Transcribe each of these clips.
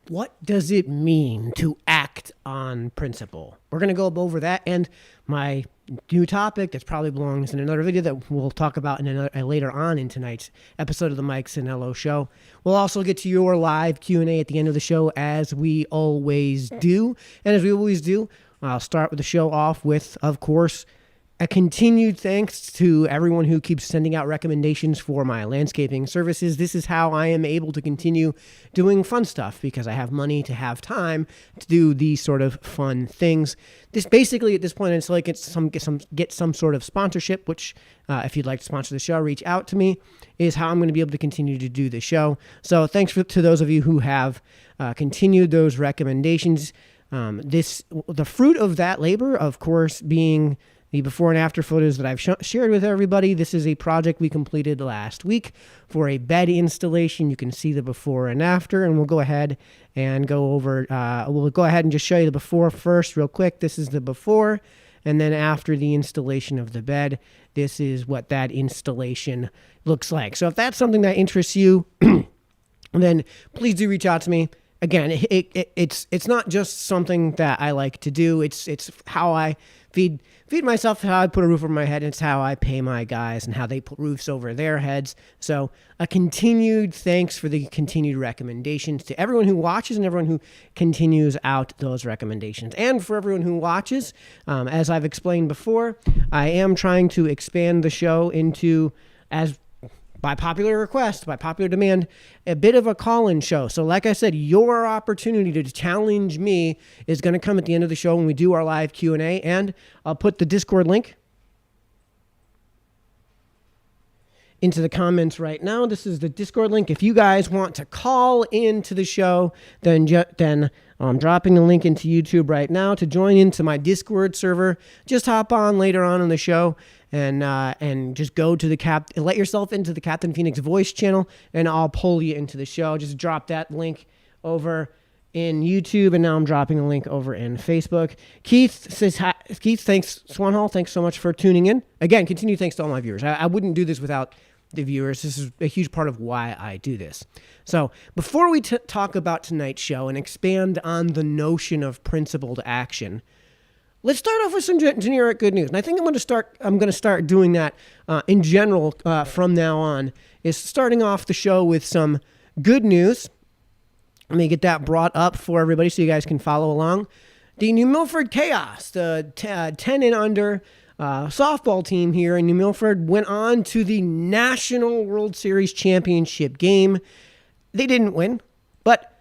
What does it mean to act on principle? We're going to go over that and my new topic that probably belongs in another video that we'll talk about later on in tonight's episode of the Mike Sennello Show. We'll also get to your live Q&A at the end of the show, as we always do. And as we always do, I'll start with the show off with, of course, a continued thanks to everyone who keeps sending out recommendations for my landscaping services. This is how I am able to continue doing fun stuff, because I have money to have time to do these sort of fun things. This basically, at this point, it's like get some sort of sponsorship, which if you'd like to sponsor the show, reach out to me, is how I'm going to be able to continue to do the show. So thanks to those of you who have continued those recommendations. The fruit of that labor, of course, being the before and after photos that I've shared with everybody. This is a project we completed last week for a bed installation. You can see the before and after, and we'll go ahead and go over, we'll go ahead and just show you the before first real quick. This is the before, and then after the installation of the bed, this is what that installation looks like. So if that's something that interests you, then please do reach out to me. Again, it's not just something that I like to do. It's how I feed myself, how I put a roof over my head, and it's how I pay my guys and how they put roofs over their heads. So a continued thanks for the continued recommendations to everyone who watches and everyone who continues out those recommendations. And for everyone who watches, as I've explained before, I am trying to expand the show into, as by popular request, by popular demand, a bit of a call-in show. So like I said, your opportunity to challenge me is going to come at the end of the show when we do our live Q&A, and I'll put the Discord link into the comments right now. This is the Discord link. If you guys want to call into the show, then I'm dropping the link into YouTube right now to join into my Discord server. Just hop on later on in the show and just go to let yourself into the Captain Phoenix voice channel, and I'll pull you into the show. Just drop that link over in YouTube, and now I'm dropping a link over in Facebook. Keith says hi. Keith, thanks. Swanhall, thanks so much for tuning in. Again, continued thanks to all my viewers. I wouldn't do this without the viewers. This is a huge part of why I do this. So before we talk about tonight's show and expand on the notion of principled action, let's start off with some generic good news. And I think I'm going to start doing that in general from now on, is starting off the show with some good news. Let me get that brought up for everybody so you guys can follow along. The New Milford Chaos, the 10 and under softball team here in New Milford, went on to the National World Series Championship game. They didn't win, but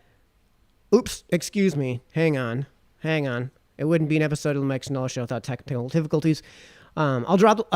excuse me. Hang on. It wouldn't be an episode of the Mike Sennello Show without technical difficulties. I'll drop.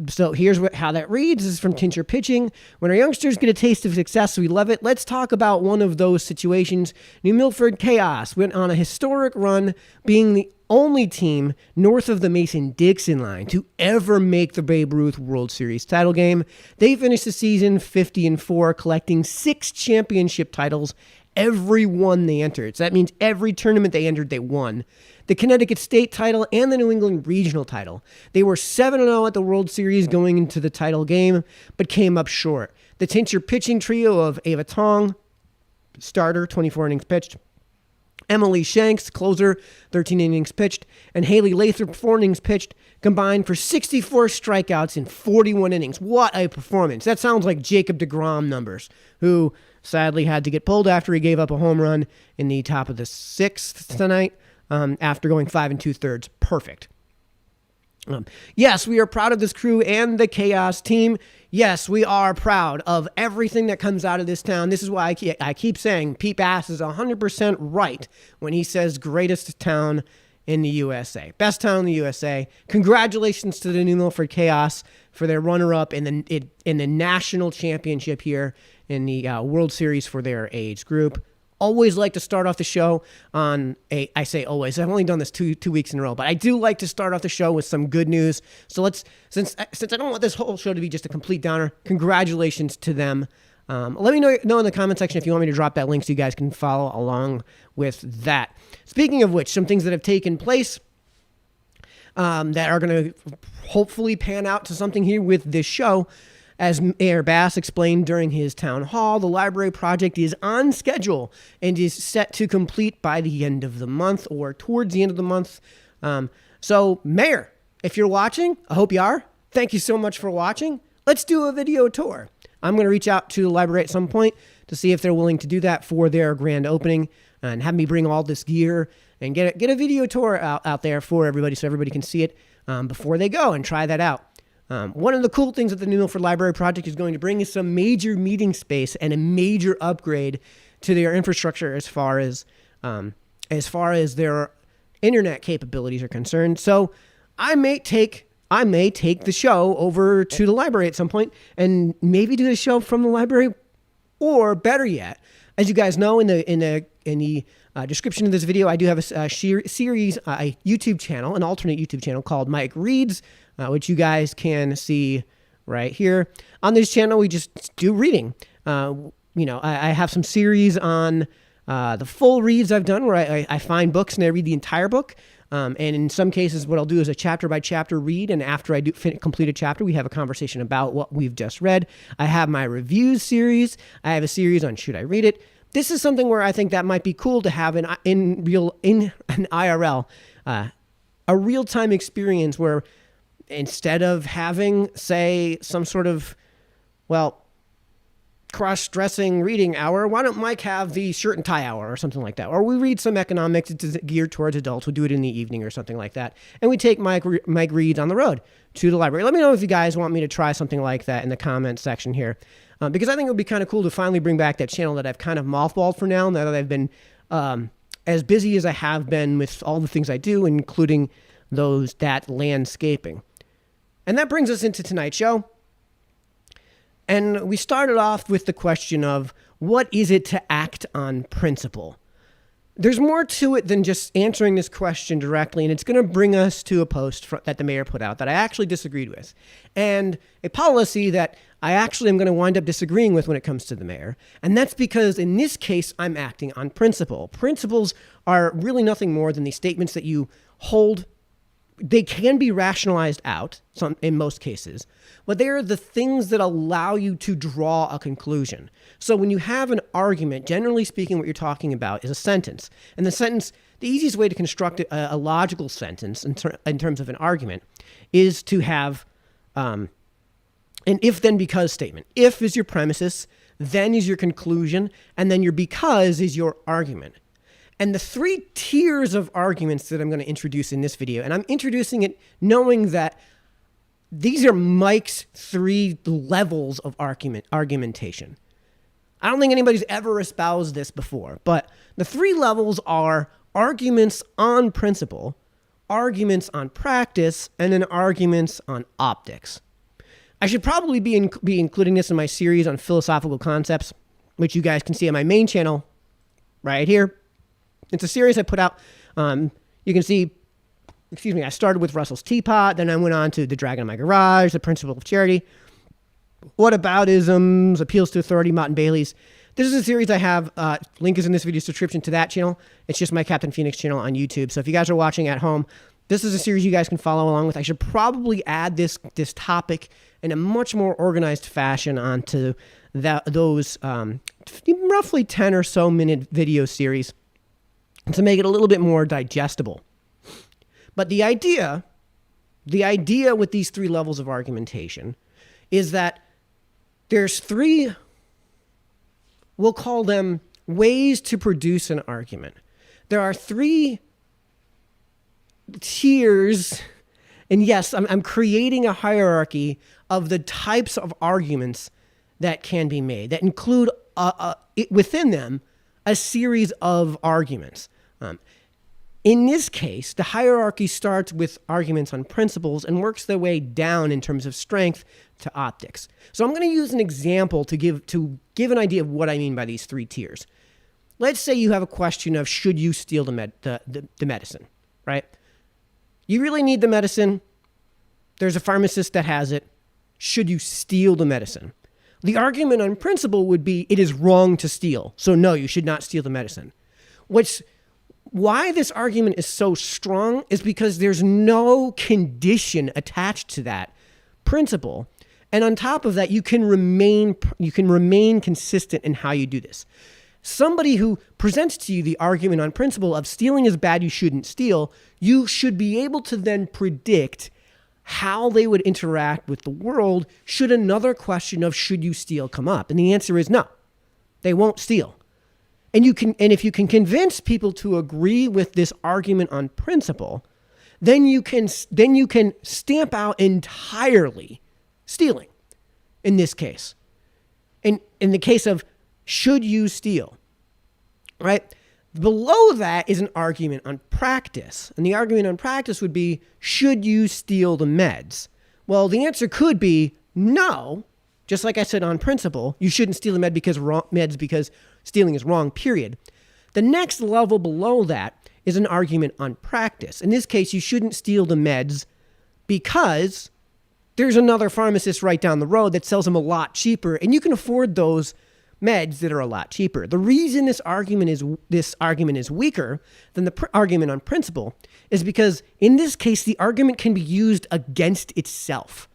So here's how that reads. This is from Tincture Pitching. When our youngsters get a taste of success, we love it. Let's talk about one of those situations. New Milford Chaos went on a historic run, being the only team north of the Mason-Dixon line to ever make the Babe Ruth World Series title game. They finished the season 50-4, collecting 6 championship titles every one they entered. So that means every tournament they entered, they won. The Connecticut State title and the New England Regional title. They were 7-0 at the World Series going into the title game, but came up short. The Tincture Pitching trio of Ava Tong, starter, 24 innings pitched, Emily Shanks, closer, 13 innings pitched, and Haley Lathrop, 4 innings pitched, combined for 64 strikeouts in 41 innings. What a performance. That sounds like Jacob deGrom numbers, who sadly had to get pulled after he gave up a home run in the top of the 6th tonight after going 5 2/3. Perfect. Yes, we are proud of this crew and the Chaos team. Yes, we are proud of everything that comes out of this town. This is why I keep saying Pete Bass is 100% right when he says greatest town in the USA. Best town in the USA. Congratulations to the New Milford Chaos for their runner-up in the national championship here in the World Series for their age group. Always like to start off the show on I say always, I've only done this two weeks in a row, but I do like to start off the show with some good news. So since I don't want this whole show to be just a complete downer, congratulations to them. Let me know in the comment section if you want me to drop that link so you guys can follow along with that. Speaking of which, some things that have taken place that are going to hopefully pan out to something here with this show. As Mayor Bass explained during his town hall, the library project is on schedule and is set to complete by the end of the month or towards the end of the month. So, Mayor, if you're watching, I hope you are. Thank you so much for watching. Let's do a video tour. I'm going to reach out to the library at some point to see if they're willing to do that for their grand opening and have me bring all this gear and get a video tour out there for everybody so everybody can see it before they go and try that out. One of the cool things that the New Milford Library Project is going to bring is some major meeting space and a major upgrade to their infrastructure as far as their internet capabilities are concerned. So I may take the show over to the library at some point and maybe do the show from the library, or better yet, as you guys know, in the description of this video, I do have a series, a YouTube channel, an alternate YouTube channel called Mike Reads, which you guys can see right here. On this channel, we just do reading. I have some series on the full reads I've done where I find books and I read the entire book. And in some cases, what I'll do is a chapter by chapter read. And after I complete a chapter, we have a conversation about what we've just read. I have my reviews series. I have a series on Should I Read It? This is something where I think that might be cool to have in an IRL, a real-time experience where instead of having, say, some sort of, cross-dressing reading hour, why don't Mike have the shirt and tie hour or something like that? Or we read some economics, it's geared towards adults. We'll do it in the evening or something like that. And we take Mike Reads on the road to the library. Let me know if you guys want me to try something like that in the comments section here. Because I think it would be kind of cool to finally bring back that channel that I've kind of mothballed for now that I've been as busy as I have been with all the things I do, including that landscaping. And that brings us into tonight's show. And we started off with the question of, what is it to act on principle? There's more to it than just answering this question directly, and it's going to bring us to a post that the mayor put out that I actually disagreed with, and a policy that I actually am going to wind up disagreeing with when it comes to the mayor. And that's because in this case, I'm acting on principle. Principles are really nothing more than the statements that you hold. They can be rationalized out in most cases, but they are the things that allow you to draw a conclusion. So when you have an argument, generally speaking, what you're talking about is a sentence. And the easiest way to construct a logical sentence in terms of an argument is to have an if-then-because statement. If is your premises, then is your conclusion, and then your because is your argument. And the three tiers of arguments that I'm going to introduce in this video, and I'm introducing it knowing that these are Mike's three levels of argumentation. I don't think anybody's ever espoused this before, but the three levels are arguments on principle, arguments on practice, and then arguments on optics. I should probably be including this in my series on philosophical concepts, which you guys can see on my main channel right here. It's a series I put out. You can see, I started with Russell's Teapot, then I went on to The Dragon in My Garage, The Principle of Charity, Whataboutisms, Appeals to Authority, Mott and Bailey's. This is a series I have. Link is in this video's description to that channel. It's just my Captain Phoenix channel on YouTube. So if you guys are watching at home, this is a series you guys can follow along with. I should probably add this topic in a much more organized fashion onto those roughly 10 or so minute video series to make it a little bit more digestible. But the idea with these three levels of argumentation is that there's three, we'll call them ways to produce an argument. There are three tiers, and yes, I'm creating a hierarchy of the types of arguments that can be made that include within them a series of arguments. In this case, the hierarchy starts with arguments on principles and works their way down in terms of strength to optics. So I'm going to use an example to give an idea of what I mean by these three tiers. Let's say you have a question of should you steal the medicine, right? You really need the medicine. There's a pharmacist that has it. Should you steal the medicine? The argument on principle would be it is wrong to steal. So no, you should not steal the medicine. Why this argument is so strong is because there's no condition attached to that principle. And on top of that, you can remain consistent in how you do this. Somebody who presents to you the argument on principle of stealing is bad, you shouldn't steal, you should be able to then predict how they would interact with the world should another question of should you steal come up. And the answer is no, they won't steal. And if you can convince people to agree with this argument on principle, then you can stamp out entirely stealing in this case. In the case of should you steal, right? Below that is an argument on practice. And the argument on practice would be, should you steal the meds? Well, the answer could be no. Just like I said on principle, you shouldn't steal the meds because stealing is wrong, period. The next level below that is an argument on practice. In this case, you shouldn't steal the meds because there's another pharmacist right down the road that sells them a lot cheaper, and you can afford those meds that are a lot cheaper. The reason this argument is weaker than the argument on principle is because in this case, the argument can be used against itself.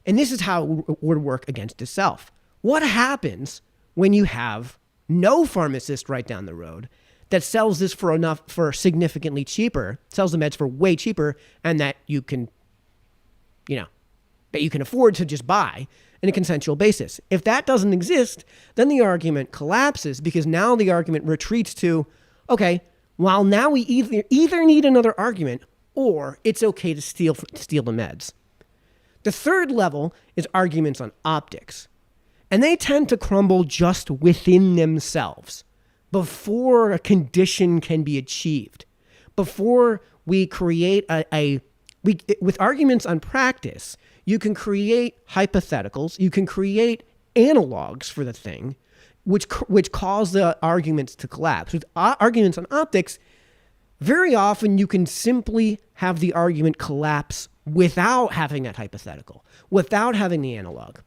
And this is how it would work against itself. What happens when you have no pharmacist right down the road that sells this for significantly cheaper, sells the meds for way cheaper, and that you can afford to just buy in a consensual basis? If that doesn't exist, then the argument collapses because now the argument retreats to, okay, well, now we either need another argument or it's okay to steal the meds. The third level is arguments on optics. And they tend to crumble just within themselves before a condition can be achieved. Before we create with arguments on practice, you can create hypotheticals, you can create analogs for the thing, which cause the arguments to collapse. With arguments on optics, very often you can simply have the argument collapse without having that hypothetical, without having the analog.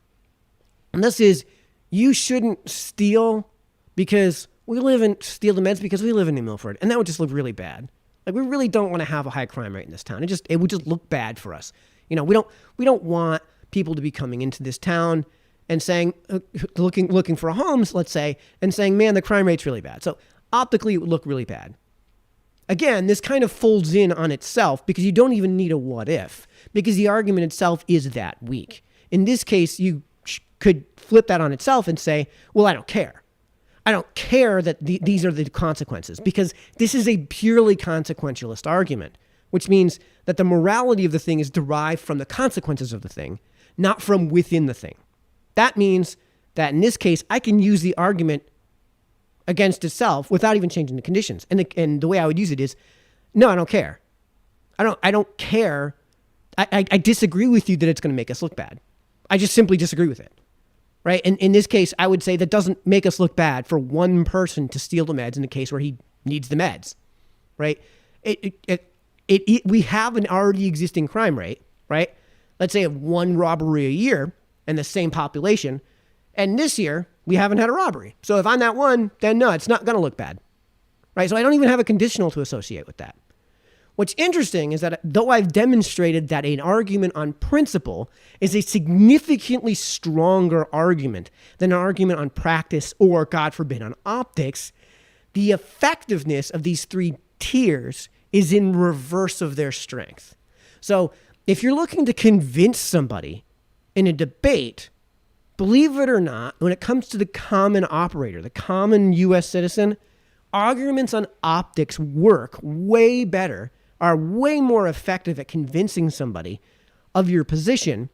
And this is, you shouldn't steal steal the meds because we live in New Milford, and that would just look really bad. Like, we really don't want to have a high crime rate in this town. It would just look bad for us. We don't want people to be coming into this town and saying, looking for homes, let's say, and saying, man, the crime rate's really bad. So optically, it would look really bad. Again, this kind of folds in on itself because you don't even need a what if, because the argument itself is that weak. In this case, you could flip that on itself and say, well, I don't care. I don't care that these are the consequences, because this is a purely consequentialist argument, which means that the morality of the thing is derived from the consequences of the thing, not from within the thing. That means that in this case, I can use the argument against itself without even changing the conditions. And the way I would use it is, no, I don't care. I don't care. I disagree with you that it's going to make us look bad. I just simply disagree with it. Right? And in this case, I would say that doesn't make us look bad for one person to steal the meds in the case where he needs the meds. Right? We have an already existing crime rate, right? Let's say of one robbery a year and the same population. And this year, we haven't had a robbery. So if I'm that one, then no, it's not going to look bad, right? So I don't even have a conditional to associate with that. What's interesting is that though I've demonstrated that an argument on principle is a significantly stronger argument than an argument on practice or, God forbid, on optics, the effectiveness of these three tiers is in reverse of their strength. So if you're looking to convince somebody in a debate, believe it or not, when it comes to the common operator, the common U.S. citizen, arguments on optics work way better, are way more effective at convincing somebody of your position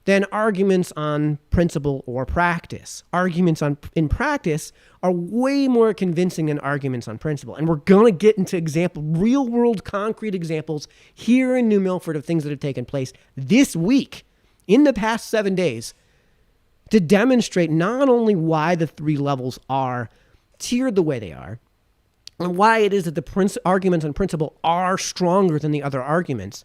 than arguments on principle or practice. Arguments in practice are way more convincing than arguments on principle. And we're going to get into real world concrete examples here in New Milford of things that have taken place this week, in the past 7 days, to demonstrate not only why the three levels are tiered the way they are, and why it is that the arguments on principle are stronger than the other arguments,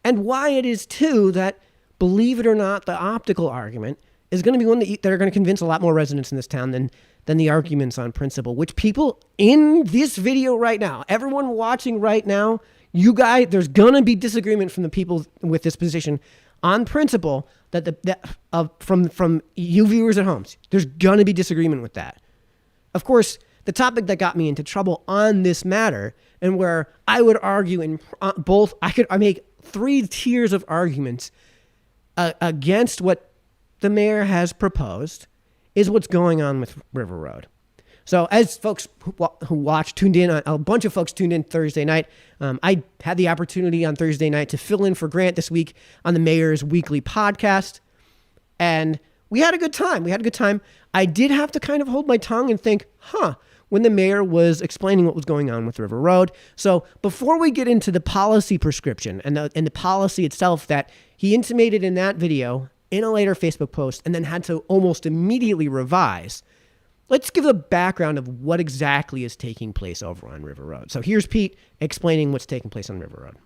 and why it is, too, that, believe it or not, the optical argument is going to be one that are going to convince a lot more residents in this town than the arguments on principle, which people in this video right now, everyone watching right now, you guys, there's going to be disagreement from the people with this position on principle from you viewers at home, there's going to be disagreement with that. Of course, the topic that got me into trouble on this matter, and where I would argue in both, I make 3 tiers of arguments against what the mayor has proposed, is what's going on with River Road. So as folks who tuned in, a bunch of folks tuned in Thursday night. I had the opportunity on Thursday night to fill in for Grant this week on the mayor's weekly podcast. And we had a good time. I did have to kind of hold my tongue and think, when the mayor was explaining what was going on with River Road. So before we get into the policy prescription and the policy itself that he intimated in that video in a later Facebook post and then had to almost immediately revise, let's give a background of what exactly is taking place over on River Road. So here's Pete explaining what's taking place on River Road.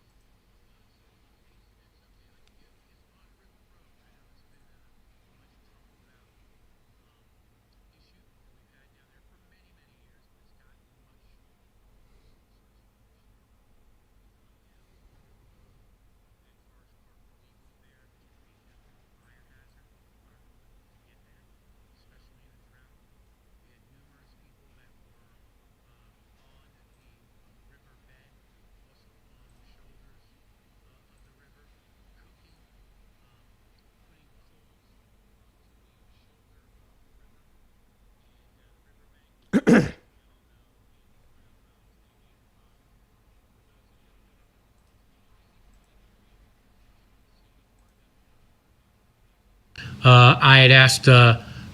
I had asked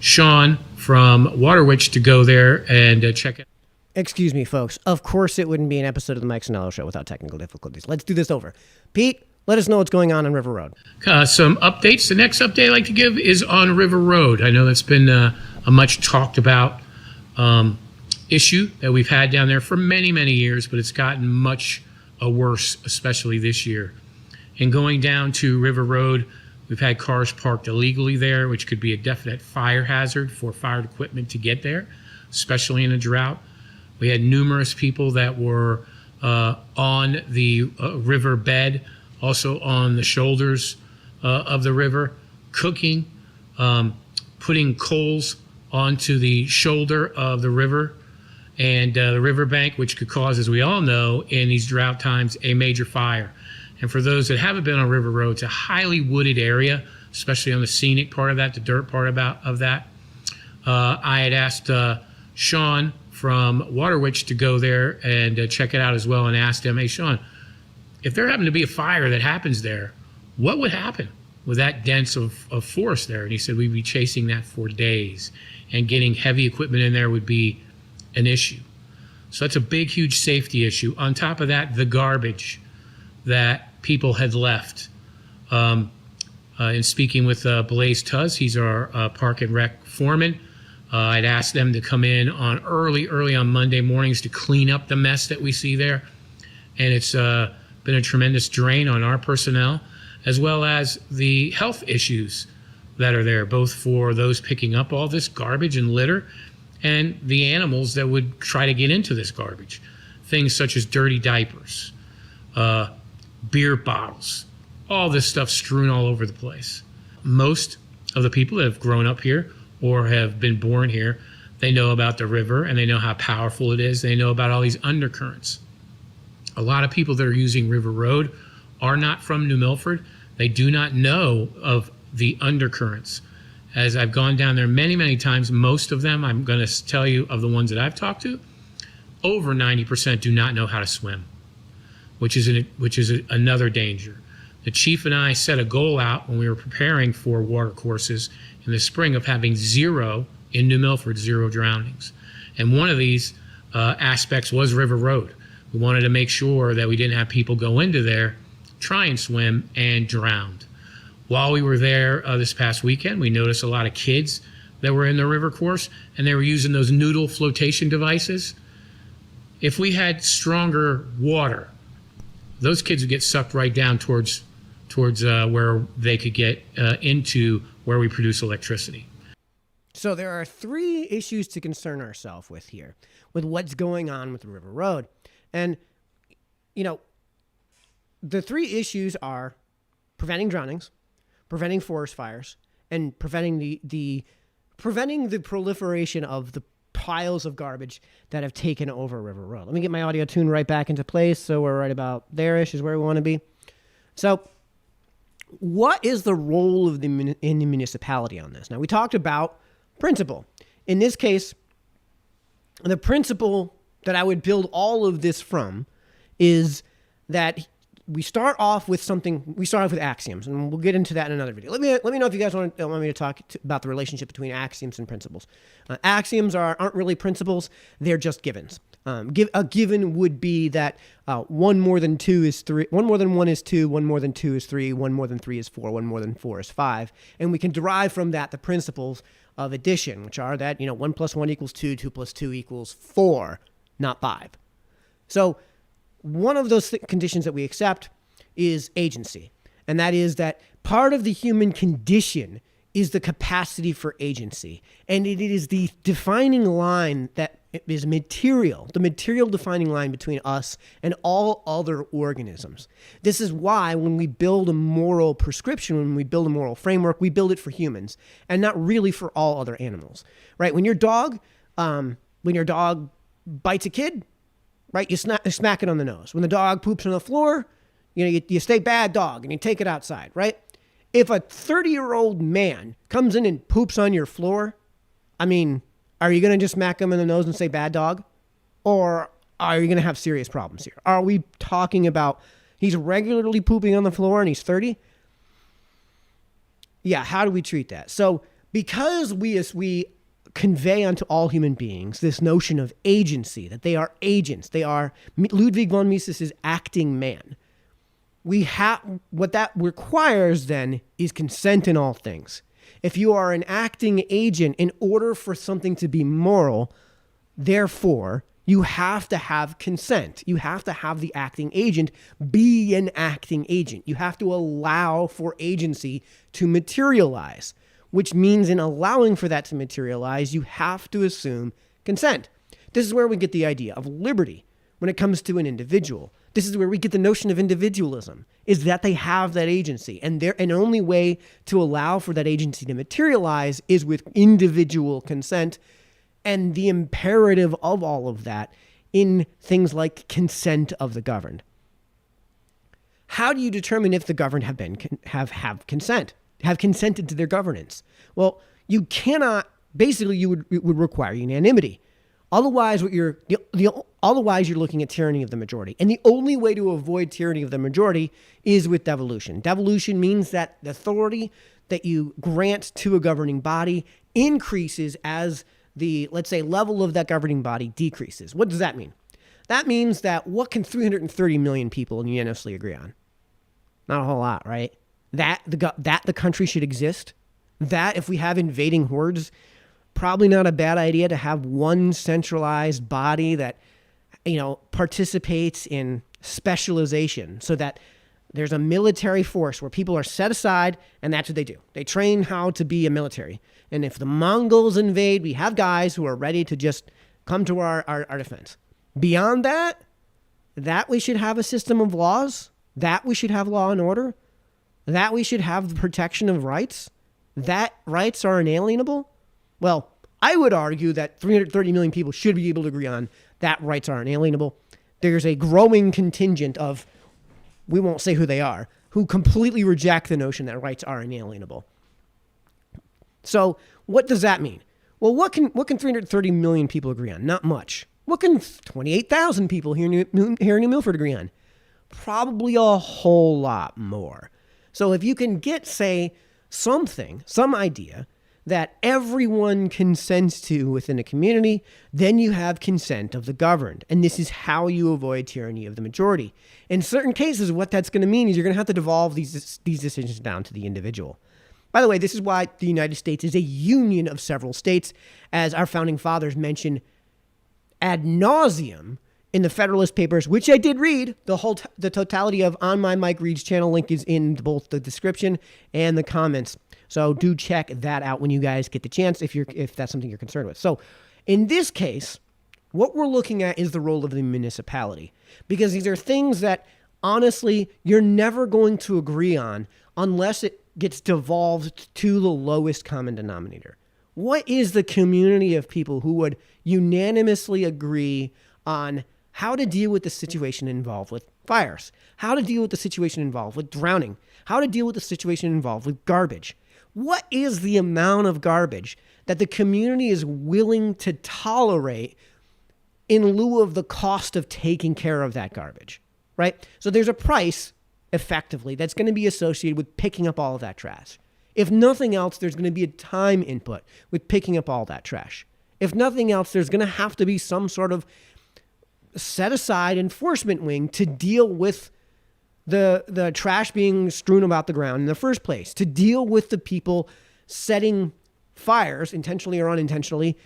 Sean from Waterwitch to go there and check it. Excuse me, folks. Of course it wouldn't be an episode of the Mike Sennello Show without technical difficulties. Let's do this over. Pete, let us know what's going on River Road. Some updates. The next update I'd like to give is on River Road. I know that's been a much talked about issue that we've had down there for many, many years, but it's gotten much worse, especially this year. And going down to River Road, we've had cars parked illegally there, which could be a definite fire hazard for fire equipment to get there, especially in a drought. We had numerous people that were on the river bed, also on the shoulders of the river, cooking, putting coals onto the shoulder of the river and the riverbank, which could cause, as we all know, in these drought times, a major fire. And for those that haven't been on River Road, it's a highly wooded area, especially on the scenic part of that, the dirt part of that. I had asked Sean from Waterwitch to go there and check it out as well, and asked him, hey, Sean, if there happened to be a fire that happens there, what would happen with that dense of forest there? And he said, we'd be chasing that for days, and getting heavy equipment in there would be an issue. So that's a big, huge safety issue. On top of that, the garbage that people had left. In speaking with Blaise Tuz, he's our Park and Rec foreman, I'd asked them to come in on early on Monday mornings to clean up the mess that we see there. And it's been a tremendous drain on our personnel, as well as the health issues that are there, both for those picking up all this garbage and litter, and the animals that would try to get into this garbage. Things such as dirty diapers, beer bottles, all this stuff strewn all over the place. Most of the people that have grown up here or have been born here, they know about the river and they know how powerful it is. They know about all these undercurrents. A lot of people that are using River Road are not from New Milford. They do not know of the undercurrents. As I've gone down there many, many times, most of them, I'm going to tell you of the ones that I've talked to, over 90% do not know how to swim, which is another danger. The chief and I set a goal out when we were preparing for water courses in the spring of having zero in New Milford, 0 drownings. And one of these aspects was River Road. We wanted to make sure that we didn't have people go into there, try and swim, and drowned. While we were there this past weekend, we noticed a lot of kids that were in the river course, and they were using those noodle flotation devices. If we had stronger water, those kids would get sucked right down towards where they could get into where we produce electricity. So there are 3 issues to concern ourselves with here, with what's going on with River Road. And, you know, the 3 issues are preventing drownings, preventing forest fires, and preventing the proliferation of the piles of garbage that have taken over River Road. Let me get my audio tune right back into place, so we're right about there-ish is where we want to be. So what is the role of in the municipality on this? Now, we talked about principle. In this case, the principle that I would build all of this from is that we start off with axioms, and we'll get into that in another video. Let me know if you guys want me to talk about the relationship between axioms and principles. Axioms aren't really principles; they're just givens. A given would be that 1 more than 2 is 3, 1 more than 1 is 2, 1 more than 2 is 3, 1 more than 3 is 4, 1 more than 4 is 5, and we can derive from that the principles of addition, which are that 1 plus 1 equals 2, 2 plus 2 equals 4, not 5. So one of those conditions that we accept is agency. And that is that part of the human condition is the capacity for agency. And it is the defining line that is material, the material defining line between us and all other organisms. This is why when we build a moral prescription, when we build a moral framework, we build it for humans and not really for all other animals, right? When your dog bites a kid, right? You smack it on the nose. When the dog poops on the floor, you say bad dog and you take it outside, right? If a 30-year-old man comes in and poops on your floor, are you going to just smack him in the nose and say bad dog? Or are you going to have serious problems here? Are we talking about he's regularly pooping on the floor and he's 30? Yeah, how do we treat that? So because we convey unto all human beings this notion of agency, that they are agents, they are Ludwig von Mises's acting man. What that requires then is consent in all things. If you are an acting agent, in order for something to be moral, therefore, you have to have consent. You have to have the acting agent be an acting agent. You have to allow for agency to materialize, which means in allowing for that to materialize, you have to assume consent. This is where we get the idea of liberty when it comes to an individual. This is where we get the notion of individualism, is that they have that agency. And the only way to allow for that agency to materialize is with individual consent, and the imperative of all of that in things like consent of the governed. How do you determine if the governed have consented to their governance? Well, you cannot. Basically, it would require unanimity. Otherwise, you're looking at tyranny of the majority. And the only way to avoid tyranny of the majority is with devolution. Devolution means that the authority that you grant to a governing body increases as the, let's say, level of that governing body decreases. What does that mean? That means that what can 330 million people unanimously agree on? Not a whole lot, right? That the country should exist. That if we have invading hordes, probably not a bad idea to have one centralized body that, participates in specialization so that there's a military force where people are set aside and that's what they do. They train how to be a military. And if the Mongols invade, we have guys who are ready to just come to our defense. Beyond that we should have a system of laws, that we should have law and order, that we should have the protection of rights, that rights are inalienable. Well, I would argue that 330 million people should be able to agree on that rights are inalienable. There's a growing contingent of, we won't say who they are, who completely reject the notion that rights are inalienable. So what does that mean? Well, what can 330 million people agree on? Not much. What can 28,000 people here in New Milford agree on? Probably a whole lot more. So if you can get, say, some idea that everyone consents to within a community, then you have consent of the governed. And this is how you avoid tyranny of the majority. In certain cases, what that's going to mean is you're going to have to devolve these decisions down to the individual. By the way, this is why the United States is a union of several states, as our founding fathers mentioned ad nauseum in the Federalist Papers, which I did read. The totality of On My Mike Reed's channel link is in both the description and the comments. So do check that out when you guys get the chance if that's something you're concerned with. So in this case, what we're looking at is the role of the municipality, because these are things that honestly you're never going to agree on unless it gets devolved to the lowest common denominator? What is the community of people who would unanimously agree on how to deal with the situation involved with fires, how to deal with the situation involved with drowning, how to deal with the situation involved with garbage? What is the amount of garbage that the community is willing to tolerate in lieu of the cost of taking care of that garbage, right? So there's a price, effectively, that's going to be associated with picking up all of that trash. If nothing else, there's going to be a time input with picking up all that trash. If nothing else, there's going to have to be some sort of set aside enforcement wing to deal with the trash being strewn about the ground in the first place, to deal with the people setting fires, intentionally or unintentionally,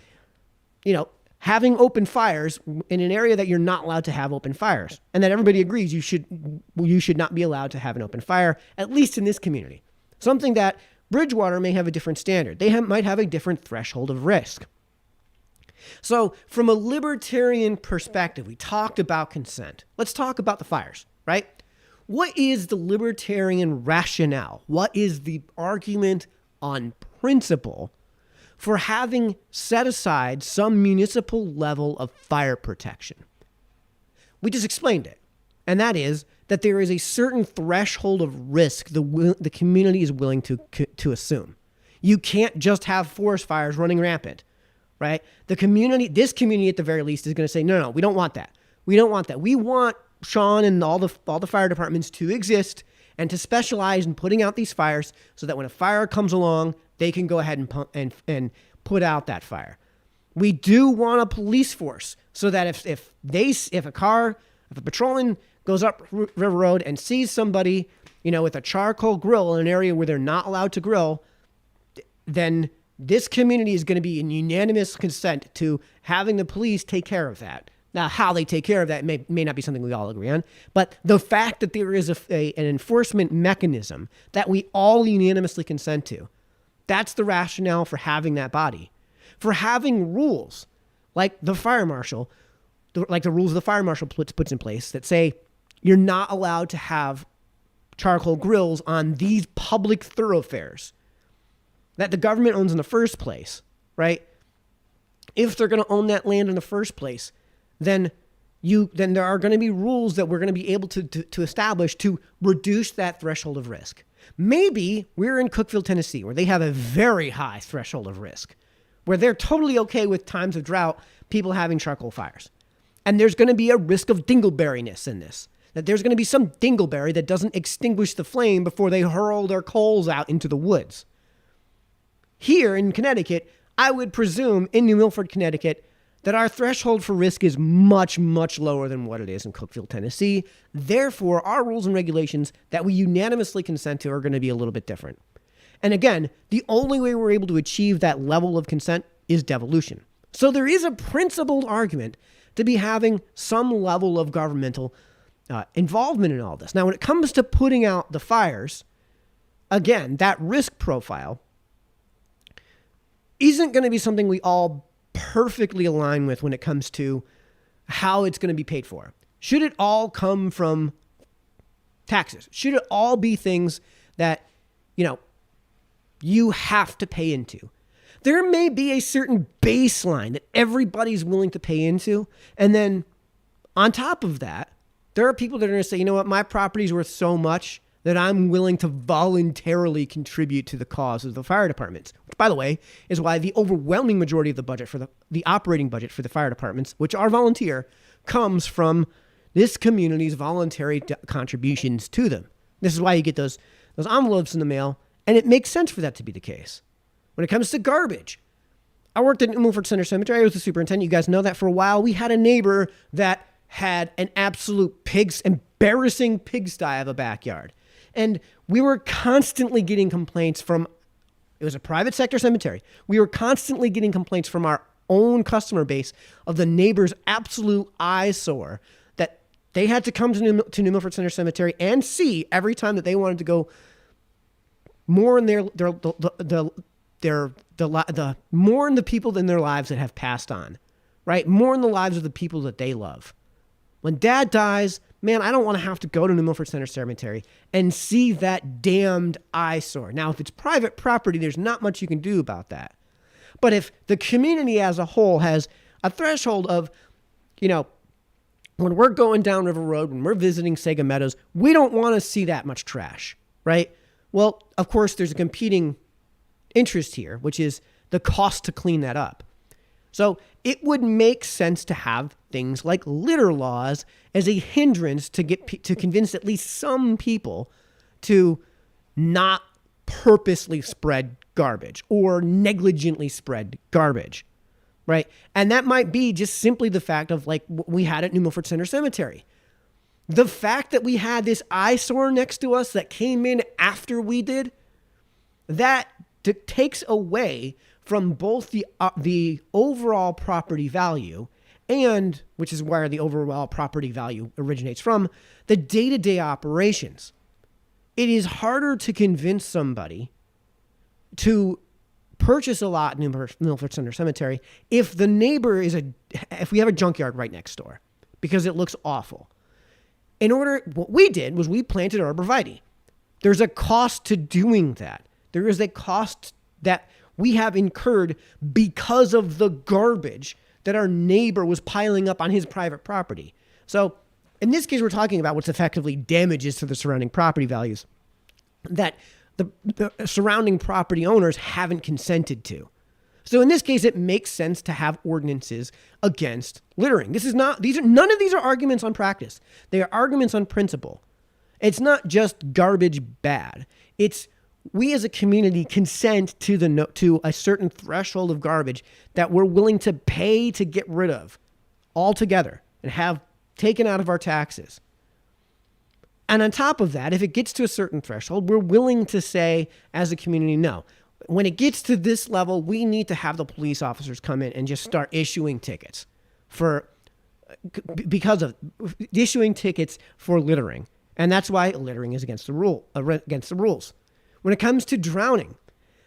having open fires in an area that you're not allowed to have open fires, and that everybody agrees you should not be allowed to have an open fire, at least in this community. Something that Bridgewater may have a different standard. They might have a different threshold of risk. So from a libertarian perspective, we talked about consent. Let's talk about the fires, right? What is the libertarian rationale? What is the argument on principle for having set aside some municipal level of fire protection? We just explained it. And that is that there is a certain threshold of risk the community is willing to assume. You can't just have forest fires running rampant, right? This community at the very least is going to say, no, we don't want that. We don't want that. We want Sean and all the fire departments to exist and to specialize in putting out these fires so that when a fire comes along, they can go ahead and put out that fire. We do want a police force so that if a patrolman goes up River Road and sees somebody, with a charcoal grill in an area where they're not allowed to grill, then this community is going to be in unanimous consent to having the police take care of that. Now, how they take care of that may not be something we all agree on, but the fact that there is an enforcement mechanism that we all unanimously consent to, that's the rationale for having that body. For having rules like the fire marshal, like the rules the fire marshal puts in place that say you're not allowed to have charcoal grills on these public thoroughfares that the government owns in the first place, right? If they're going to own that land in the first place, then there are going to be rules that we're going to be able to establish to reduce that threshold of risk. Maybe we're in Cookeville, Tennessee, where they have a very high threshold of risk, where they're totally okay with times of drought, people having charcoal fires. And there's going to be a risk of dingleberryness in this, that there's going to be some dingleberry that doesn't extinguish the flame before they hurl their coals out into the woods. Here in Connecticut, I would presume in New Milford, Connecticut, that our threshold for risk is much, much lower than what it is in Cookeville, Tennessee. Therefore, our rules and regulations that we unanimously consent to are going to be a little bit different. And again, the only way we're able to achieve that level of consent is devolution. So there is a principled argument to be having some level of governmental involvement in all this. Now, when it comes to putting out the fires, again, that risk profile isn't going to be something we all perfectly align with when it comes to how it's going to be paid for. Should it all come from taxes? Should it all be things that, you have to pay into? There may be a certain baseline that everybody's willing to pay into. And then on top of that, there are people that are going to say, you know what, my property's worth so much that I'm willing to voluntarily contribute to the cause of the fire departments, which, by the way, is why the overwhelming majority of the budget for the operating budget for the fire departments, which are volunteer, comes from this community's voluntary contributions to them. This is why you get those envelopes in the mail, and it makes sense for that to be the case. When it comes to garbage, I worked at New Milford Center Cemetery. I was the superintendent. You guys know that for a while. We had a neighbor that had an absolute embarrassing pigsty of a backyard. And we were constantly getting complaints from, it was a private sector cemetery. We were constantly getting complaints from our own customer base of the neighbor's absolute eyesore that they had to come to New Milford Center Cemetery and see every time that they wanted to go mourn the people in their lives that have passed on, right? Mourn the lives of the people that they love. When dad dies, man, I don't want to have to go to New Milford Center Cemetery and see that damned eyesore. Now, if it's private property, there's not much you can do about that. But if the community as a whole has a threshold of, when we're going down River Road, when we're visiting Sega Meadows, we don't want to see that much trash, right? Well, of course, there's a competing interest here, which is the cost to clean that up. So it would make sense to have things like litter laws as a hindrance to convince at least some people to not purposely spread garbage or negligently spread garbage, right? And that might be just simply the fact of like what we had at New Milford Center Cemetery. The fact that we had this eyesore next to us that came in after we did, that takes away from both the overall property value and, which is where the overall property value originates from, the day-to-day operations. It is harder to convince somebody to purchase a lot in Milford Center Cemetery if the neighbor if we have a junkyard right next door, because it looks awful. What we did was we planted arborvitae. There's a cost to doing that. There is a cost that we have incurred because of the garbage that our neighbor was piling up on his private property. So in this case, we're talking about what's effectively damages to the surrounding property values that the surrounding property owners haven't consented to. So in this case, it makes sense to have ordinances against littering. None of these are arguments on practice. They are arguments on principle. It's not just garbage bad. It's we as a community consent to a certain threshold of garbage that we're willing to pay to get rid of altogether and have taken out of our taxes. And on top of that, if it gets to a certain threshold, we're willing to say as a community, no. When it gets to this level, we need to have the police officers come in and just start issuing tickets for littering. And that's why littering is against the rules. When it comes to drowning,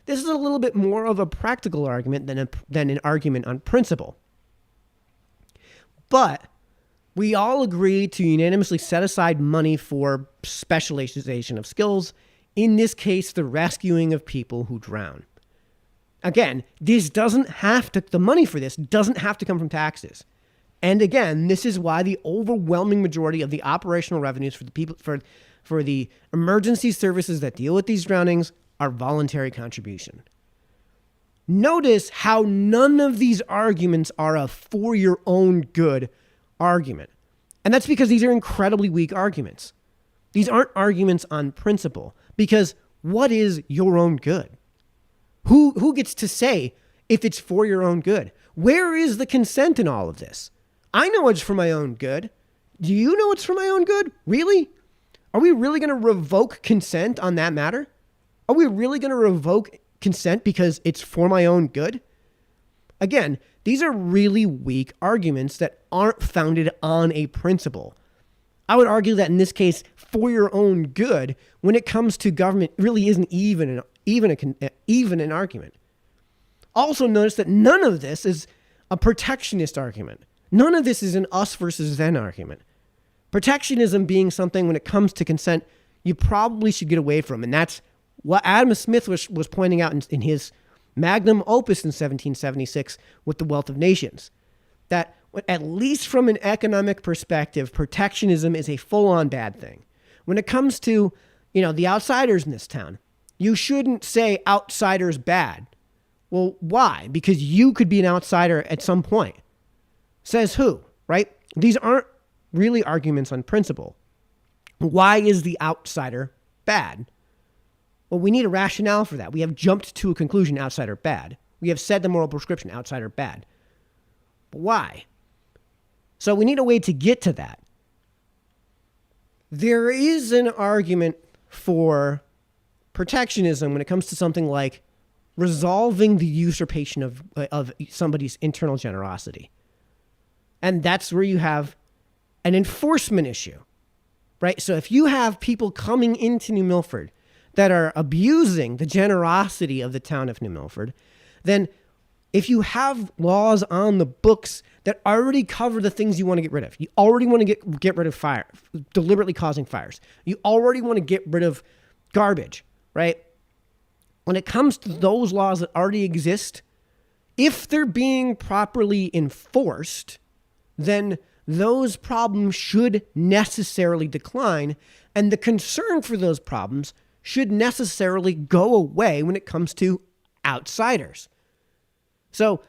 this is a little bit more of a practical argument than an argument on principle. But we all agree to unanimously set aside money for specialization of skills, in this case, the rescuing of people who drown. Again, the money for this doesn't have to come from taxes. And again, this is why the overwhelming majority of the operational revenues for the emergency services that deal with these drownings are voluntary contribution. Notice how none of these arguments are a for your own good argument. And that's because these are incredibly weak arguments. These aren't arguments on principle, because what is your own good? Who gets to say if it's for your own good? Where is the consent in all of this? I know it's for my own good. Do you know it's for my own good? Really? Are we really going to revoke consent on that matter? Are we really going to revoke consent because it's for my own good? Again, these are really weak arguments that aren't founded on a principle. I would argue that in this case, for your own good, when it comes to government, really isn't even an argument. Also notice that none of this is a protectionist argument. None of this is an us versus them argument. Protectionism being something when it comes to consent, you probably should get away from. And that's what Adam Smith was pointing out in his magnum opus in 1776 with The Wealth of Nations. That at least from an economic perspective, protectionism is a full-on bad thing. When it comes to, the outsiders in this town, you shouldn't say outsiders bad. Well, why? Because you could be an outsider at some point. Says who, right? These aren't really arguments on principle. Why is the outsider bad? Well, we need a rationale for that. We have jumped to a conclusion, outsider bad. We have said the moral prescription, outsider bad. But why? So we need a way to get to that. There is an argument for protectionism when it comes to something like resolving the usurpation of somebody's internal generosity. And that's where you have an enforcement issue, right? So if you have people coming into New Milford that are abusing the generosity of the town of New Milford, then if you have laws on the books that already cover the things you want to get rid of, you already want to get rid of fire, deliberately causing fires. You already want to get rid of garbage, right? When it comes to those laws that already exist, if they're being properly enforced, then those problems should necessarily decline, and the concern for those problems should necessarily go away when it comes to outsiders. So,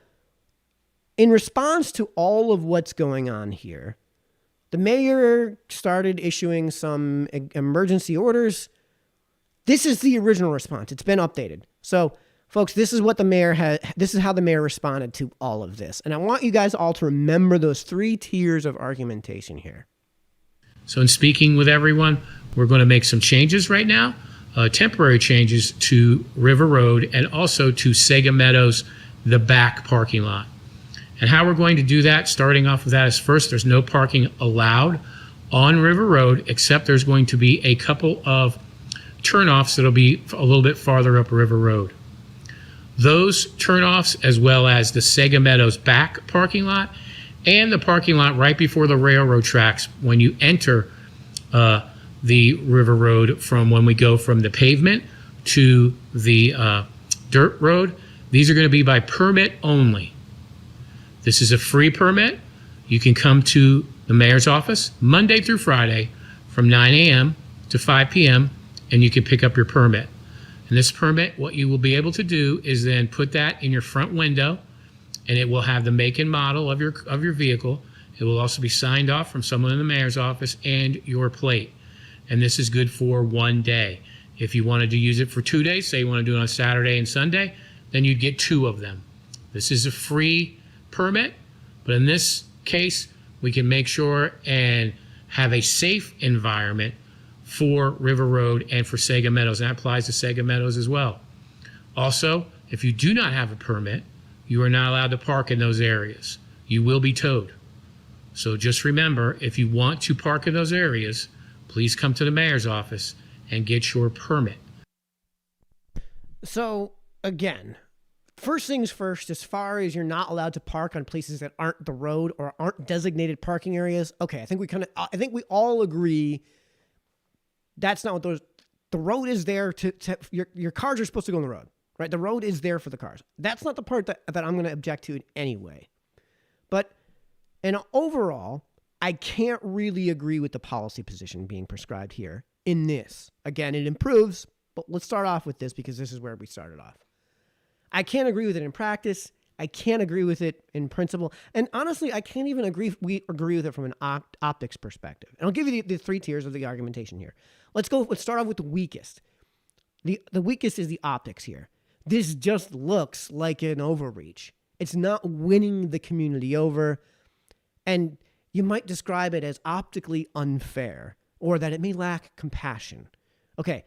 in response to all of what's going on here, the mayor started issuing some emergency orders. This is the original response. It's been updated. So, folks, this is how the mayor responded to all of this. And I want you guys all to remember those 3 tiers of argumentation here. So in speaking with everyone, we're going to make some changes right now, temporary changes to River Road and also to Sega Meadows, the back parking lot. And how we're going to do that, starting off with that, is first, there's no parking allowed on River Road, except there's going to be a couple of turnoffs that'll be a little bit farther up River Road. Those turnoffs, as well as the Sega Meadows back parking lot and the parking lot right before the railroad tracks when you enter the River Road, from when we go from the pavement to the dirt road, these are going to be by permit only. This is a free permit. You can come to the mayor's office Monday through Friday from 9 a.m. to 5 p.m. and you can pick up your permit. And this permit, what you will be able to do is then put that in your front window, and it will have the make and model of your vehicle. It will also be signed off from someone in the mayor's office and your plate. And this is good for 1 day. If you wanted to use it for 2 days, say you want to do it on Saturday and Sunday, then you'd get 2 of them. This is a free permit, but in this case, we can make sure and have a safe environment for River Road and for Sega Meadows. And that applies to Sega Meadows as well. Also, if you do not have a permit, you are not allowed to park in those areas. You will be towed. So just remember, if you want to park in those areas, please come to the mayor's office and get your permit. So, again, first things first, as far as you're not allowed to park on places that aren't the road or aren't designated parking areas, okay, I think we all agree that's not what the road is there your cars are supposed to go on the road, right? The road is there for the cars. That's not the part that I'm going to object to in any way. But overall, I can't really agree with the policy position being prescribed here in this. Again, it improves, but let's start off with this because this is where we started off. I can't agree with it in practice. I can't agree with it in principle. And honestly, I can't even agree with it from an optics perspective. And I'll give you the 3 tiers of the argumentation here. Let's start off with the weakest. The weakest is the optics here. This just looks like an overreach. It's not winning the community over. And you might describe it as optically unfair, or that it may lack compassion. Okay,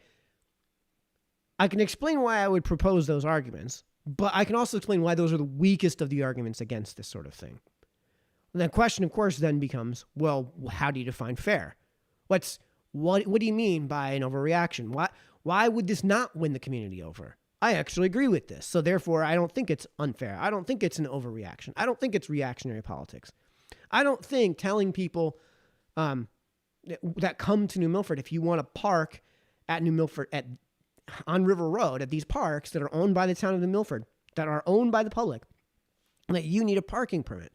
I can explain why I would propose those arguments, but I can also explain why those are the weakest of the arguments against this sort of thing. And the question, of course, then becomes, well, how do you define fair? What do you mean by an overreaction? Why would this not win the community over? I actually agree with this, so therefore I don't think it's unfair. I don't think it's an overreaction. I don't think it's reactionary politics. I don't think telling people that come to New Milford, if you want to park at New Milford on River Road at these parks that are owned by the town of New Milford, that are owned by the public, that you need a parking permit.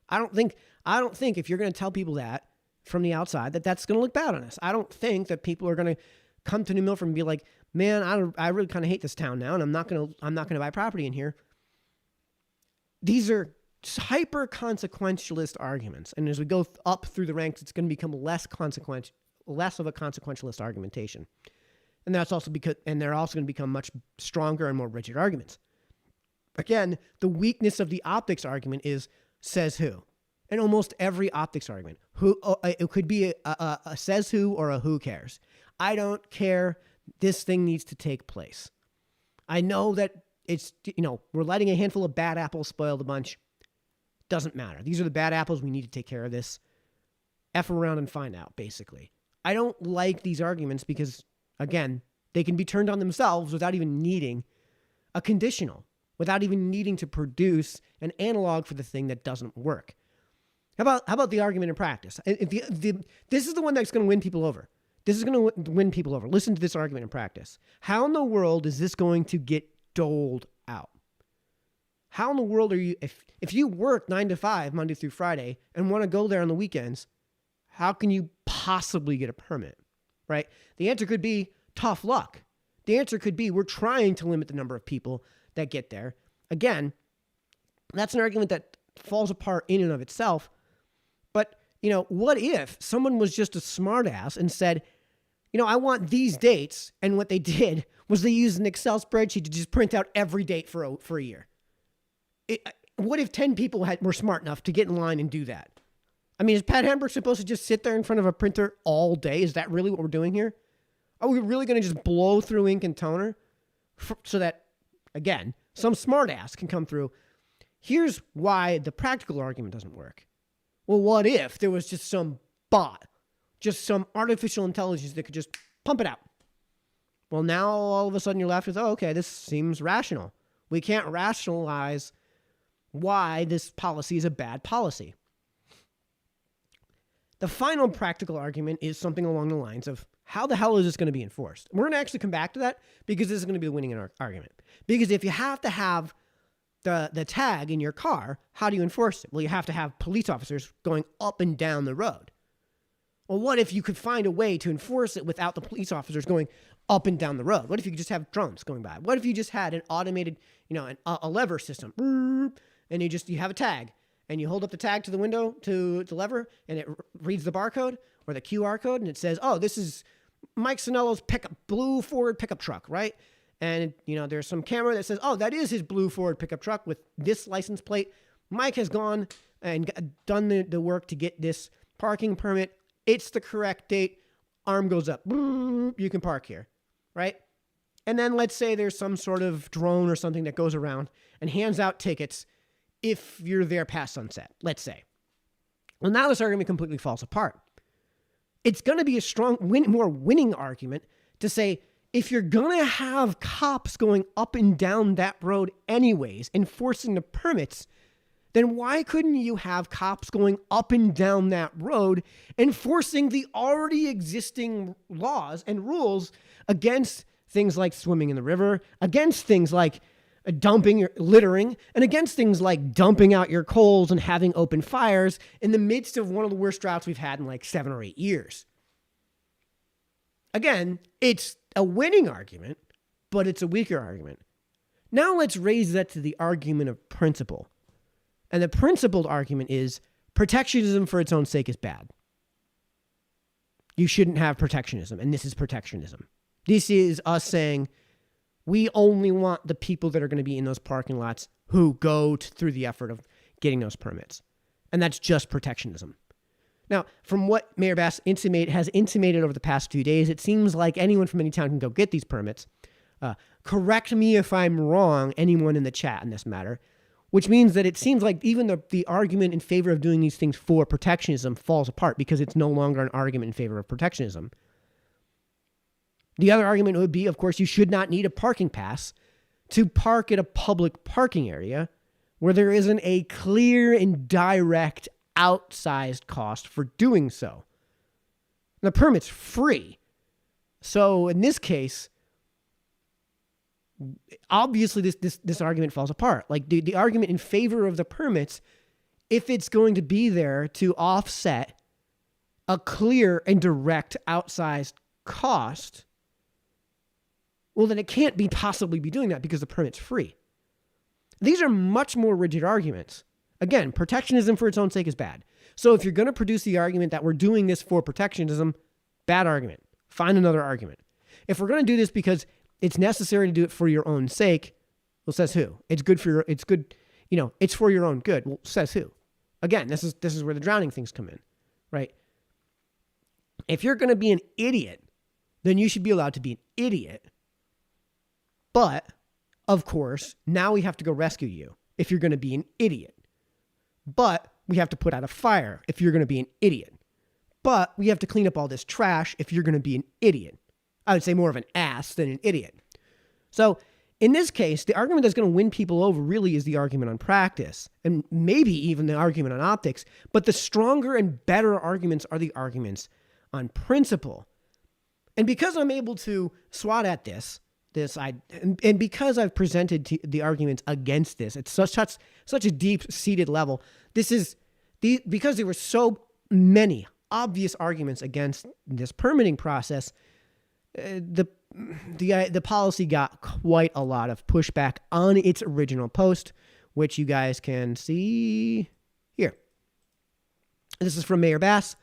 I don't think if you're going to tell people that from the outside that's going to look bad on us. I don't think that people are going to come to New Milford and be like, man, I really kind of hate this town now, and I'm not going to buy property in here. These are hyper consequentialist arguments, and as we go up through the ranks, it's going to become less of a consequentialist argumentation, and that's also because, and they're also going to become much stronger and more rigid arguments. Again, the weakness of the optics argument is says who, and almost every optics argument, it could be a says who or a who cares. I don't care. This thing needs to take place. I know that it's we're letting a handful of bad apples spoil the bunch. Doesn't matter. These are the bad apples. We need to take care of this. F around and find out, basically. I don't like these arguments because, again, they can be turned on themselves without even needing a conditional, without even needing to produce an analog for the thing that doesn't work. How about the argument in practice? This is the one that's going to win people over. This is going to win people over. Listen to this argument in practice. How in the world is this going to get doled out? How in the world are you, if you work 9 to 5, Monday through Friday, and want to go there on the weekends, how can you possibly get a permit, right? The answer could be tough luck. The answer could be we're trying to limit the number of people that get there. Again, that's an argument that falls apart in and of itself. But, what if someone was just a smartass and said, I want these dates, and what they did was they used an Excel spreadsheet to just print out every date for a year. What if 10 people were smart enough to get in line and do that? I mean, is Pat Hamburg supposed to just sit there in front of a printer all day? Is that really what we're doing here? Are we really going to just blow through ink and toner so that, again, some smartass can come through? Here's why the practical argument doesn't work. Well, what if there was just some bot, just some artificial intelligence that could just pump it out? Well, now all of a sudden you're left with, okay, this seems rational. We can't rationalize why this policy is a bad policy. The final practical argument is something along the lines of, how the hell is this going to be enforced? We're going to actually come back to that because this is going to be the winning argument. Because if you have to have the tag in your car, how do you enforce it? Well, you have to have police officers going up and down the road. Well, what if you could find a way to enforce it without the police officers going up and down the road? What if you could just have drones going by? What if you just had an automated, a lever system, and you have a tag, and you hold up the tag to the window, to the lever, and it reads the barcode or the QR code, and it says, oh, this is Mike Sennello's blue Ford pickup truck, right? And, there's some camera that says, oh, that is his blue Ford pickup truck with this license plate. Mike has gone and done the work to get this parking permit. It's the correct date. Arm goes up. You can park here, right? And then let's say there's some sort of drone or something that goes around and hands out tickets if you're there past sunset, let's say. Well, now this argument completely falls apart. It's going to be a strong, more winning argument to say, if you're going to have cops going up and down that road anyways, enforcing the permits, then why couldn't you have cops going up and down that road, enforcing the already existing laws and rules against things like swimming in the river, against things like littering, and against things like dumping out your coals and having open fires in the midst of one of the worst droughts we've had in like 7 or 8 years? Again, it's a winning argument, but it's a weaker argument. Now let's raise that to the argument of principle. And the principled argument is protectionism for its own sake is bad. You shouldn't have protectionism, and this is protectionism. This is us saying we only want the people that are going to be in those parking lots who go through the effort of getting those permits. And that's just protectionism. Now, from what Mayor Bass has intimated over the past few days, it seems like anyone from any town can go get these permits. Correct me if I'm wrong, anyone in the chat in this matter, which means that it seems like even the argument in favor of doing these things for protectionism falls apart because it's no longer an argument in favor of protectionism. The other argument would be, of course, you should not need a parking pass to park at a public parking area where there isn't a clear and direct outsized cost for doing so. The permit's free. So in this case, obviously this argument falls apart. Like the argument in favor of the permits, if it's going to be there to offset a clear and direct outsized cost, well, then it can't possibly be doing that because the permit's free. These are much more rigid arguments. Again, protectionism for its own sake is bad. So if you're going to produce the argument that we're doing this for protectionism, bad argument. Find another argument. If we're going to do this because it's necessary to do it for your own sake, well, says who? It's for your own good. Well, says who? Again, this is where the drowning things come in, right? If you're going to be an idiot, then you should be allowed to be an idiot. But, of course, now we have to go rescue you if you're going to be an idiot. But we have to put out a fire if you're going to be an idiot. But we have to clean up all this trash if you're going to be an idiot. I would say more of an ass than an idiot. So in this case, the argument that's going to win people over really is the argument on practice, and maybe even the argument on optics. But the stronger and better arguments are the arguments on principle. And because I'm able to swat at and because I've presented the arguments against this at such a deep-seated level, because there were so many obvious arguments against this permitting process, the policy got quite a lot of pushback on its original post, which you guys can see here. This is from Mayor Bass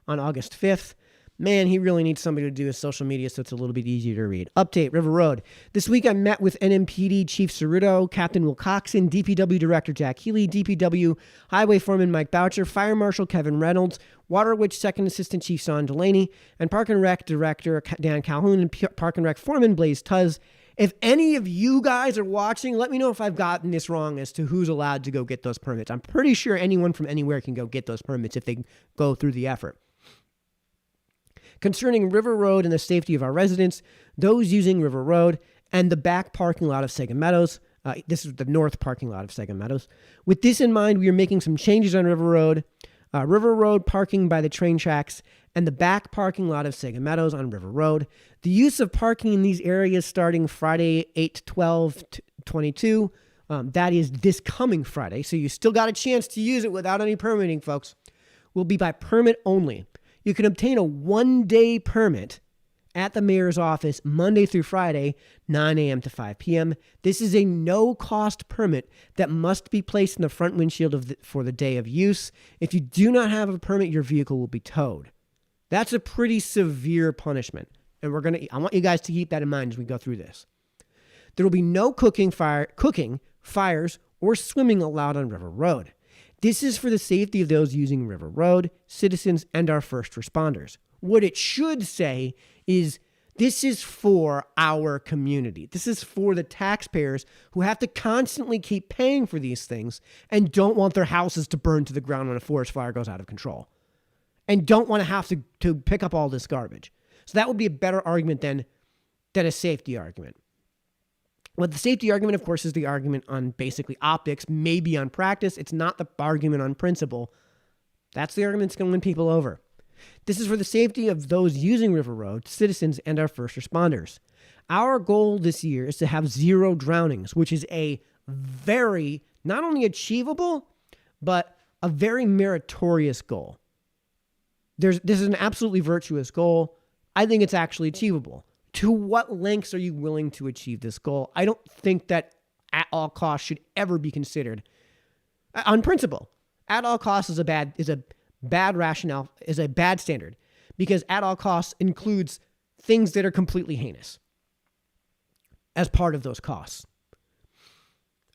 on August 5th. Man, he really needs somebody to do his social media so it's a little bit easier to read. Update, River Road. This week I met with NMPD Chief Cerruto, Captain Will Coxon, DPW Director Jack Healy, DPW Highway Foreman Mike Boucher, Fire Marshal Kevin Reynolds, Water Witch Second Assistant Chief Sean Delaney, and Park and Rec Director Dan Calhoun and Park and Rec Foreman Blaze Tuz. If any of you guys are watching, let me know if I've gotten this wrong as to who's allowed to go get those permits. I'm pretty sure anyone from anywhere can go get those permits if they go through the effort. Concerning River Road and the safety of our residents, those using River Road and the back parking lot of Sega Meadows. This is the north parking lot of Sega Meadows. With this in mind, we are making some changes on River Road. River Road parking by the train tracks and the back parking lot of Sega Meadows on River Road. The use of parking in these areas starting Friday, 8/12/22. That is this coming Friday, so you still got a chance to use it without any permitting, folks. Will be by permit only. You can obtain a one-day permit at the mayor's office Monday through Friday, 9 a.m. to 5 p.m. This is a no-cost permit that must be placed in the front windshield for the day of use. If you do not have a permit, your vehicle will be towed. That's a pretty severe punishment, and I want you guys to keep that in mind as we go through this. There will be no cooking, fires, or swimming allowed on River Road. This is for the safety of those using River Road, citizens, and our first responders. What it should say is this is for our community. This is for the taxpayers who have to constantly keep paying for these things and don't want their houses to burn to the ground when a forest fire goes out of control and don't want to have to pick up all this garbage. So that would be a better argument than a safety argument. Well, the safety argument, of course, is the argument on basically optics, maybe on practice. It's not the argument on principle. That's the argument that's going to win people over. This is for the safety of those using River Road, citizens, and our first responders. Our goal this year is to have 0 drownings, which is a very, not only achievable, but a very meritorious goal. This is an absolutely virtuous goal. I think it's actually achievable. To what lengths are you willing to achieve this goal? I don't think that at all costs should ever be considered. On principle, at all costs is a bad rationale, is a bad standard, because at all costs includes things that are completely heinous as part of those costs.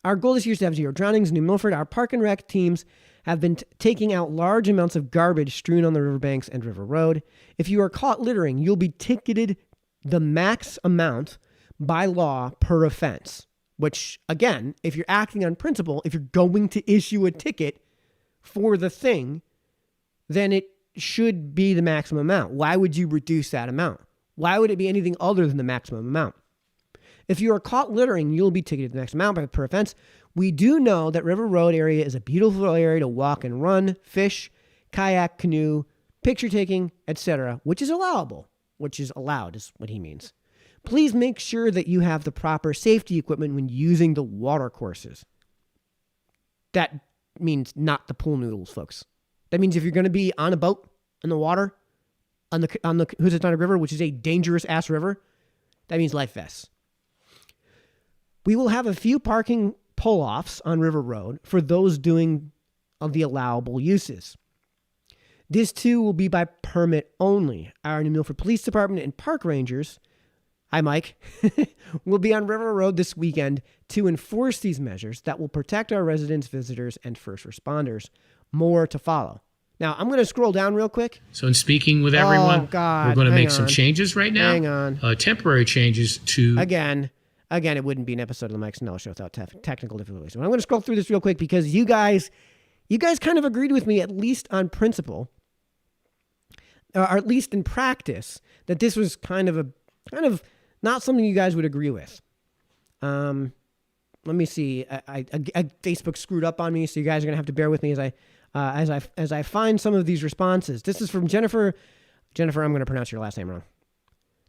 Our goal this year is to have 0 drownings in New Milford. Our Park and Rec teams have been taking out large amounts of garbage strewn on the riverbanks and River Road. If you are caught littering, you'll be ticketed the max amount by law per offense, which, again, if you're acting on principle, if you're going to issue a ticket for the thing, then it should be the maximum amount. Why would you reduce that amount? Why would it be anything other than the maximum amount? If you are caught littering, you'll be ticketed the next amount per offense. We do know that River Road area is a beautiful area to walk and run, fish, kayak, canoe, picture taking, etc., which is allowable. Which is allowed is what he means. Please make sure that you have the proper safety equipment when using the water courses. That means not the pool noodles, folks. That means if you're going to be on a boat in the water, on the Housatonic River, which is a dangerous ass river, that means life vests. We will have a few parking pull-offs on River Road for those doing of the allowable uses. This, too, will be by permit only. Our New Milford Police Department and park rangers, hi, Mike, will be on River Road this weekend to enforce these measures that will protect our residents, visitors, and first responders. More to follow. Now, I'm going to scroll down real quick. So in speaking with everyone, we're going to make some changes right now. Hang on. Temporary changes to... Again, it wouldn't be an episode of the Mike Sennello Show without technical difficulties. So I'm going to scroll through this real quick because you guys kind of agreed with me, at least on principle, or at least in practice, that this was kind of not something you guys would agree with. Let me see. Facebook screwed up on me, so you guys are gonna have to bear with me as I find some of these responses. This is from Jennifer. Jennifer, I'm gonna pronounce your last name wrong.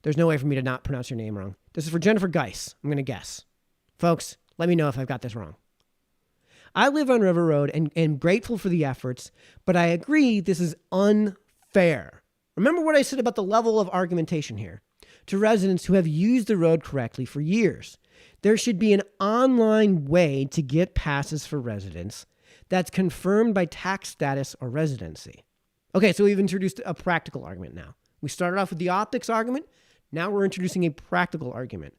There's no way for me to not pronounce your name wrong. This is for Jennifer Geis. I'm gonna guess. Folks, let me know if I've got this wrong. I live on River Road and am grateful for the efforts, but I agree this is unfair. Remember what I said about the level of argumentation here. To residents who have used the road correctly for years, there should be an online way to get passes for residents that's confirmed by tax status or residency. Okay, so we've introduced a practical argument now. We started off with the optics argument. Now we're introducing a practical argument,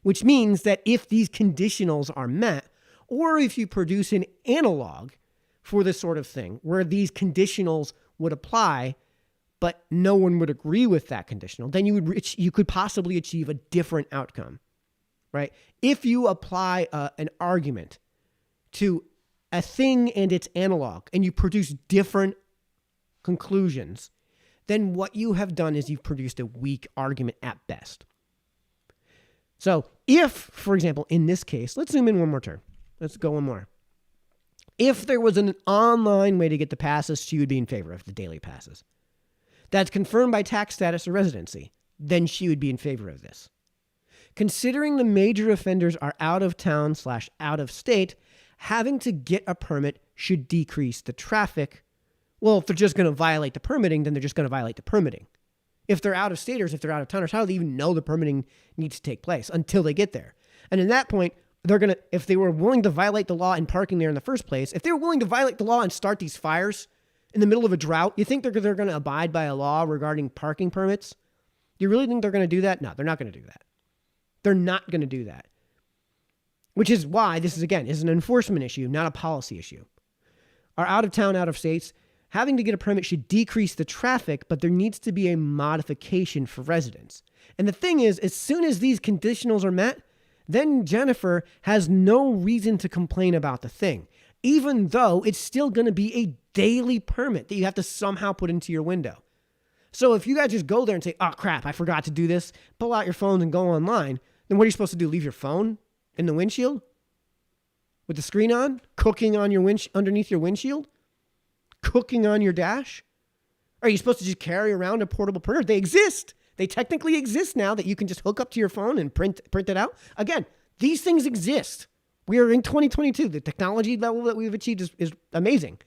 which means that if these conditionals are met, or if you produce an analog for this sort of thing where these conditionals would apply, but no one would agree with that conditional, then you could possibly achieve a different outcome, right? If you apply an argument to a thing and its analog and you produce different conclusions, then what you have done is you've produced a weak argument at best. So if, for example, in this case, let's zoom in one more turn. Let's go one more. If there was an online way to get the passes, she would be in favor of the daily passes. That's confirmed by tax status or residency. Then she would be in favor of this. Considering the major offenders are out of town / out of state, having to get a permit should decrease the traffic. Well, if they're just going to violate the permitting, then they're just going to violate the permitting. If they're out of staters, if they're out of towners, how do they even know the permitting needs to take place until they get there? And in that point, they're going to, if they were willing to violate the law in parking there in the first place, if they were willing to violate the law and start these fires in the middle of a drought, you think they're going to abide by a law regarding parking permits? You really think they're going to do that? No, they're not going to do that. They're not going to do that. Which is why this is, again, is an enforcement issue, not a policy issue. Our out of town, out of states, having to get a permit should decrease the traffic, but there needs to be a modification for residents. And the thing is, as soon as these conditionals are met, then Jennifer has no reason to complain about the thing, even though it's still going to be a daily permit that you have to somehow put into your window. So if you guys just go there and say, oh crap, I forgot to do this, pull out your phones and go online, then what are you supposed to do? Leave your phone in the windshield with the screen on, cooking on your underneath your windshield, cooking on your dash? Are you supposed to just carry around a portable printer? They exist. They technically exist now that you can just hook up to your phone and print it out. Again, these things exist. We are in 2022. The technology level that we've achieved is amazing.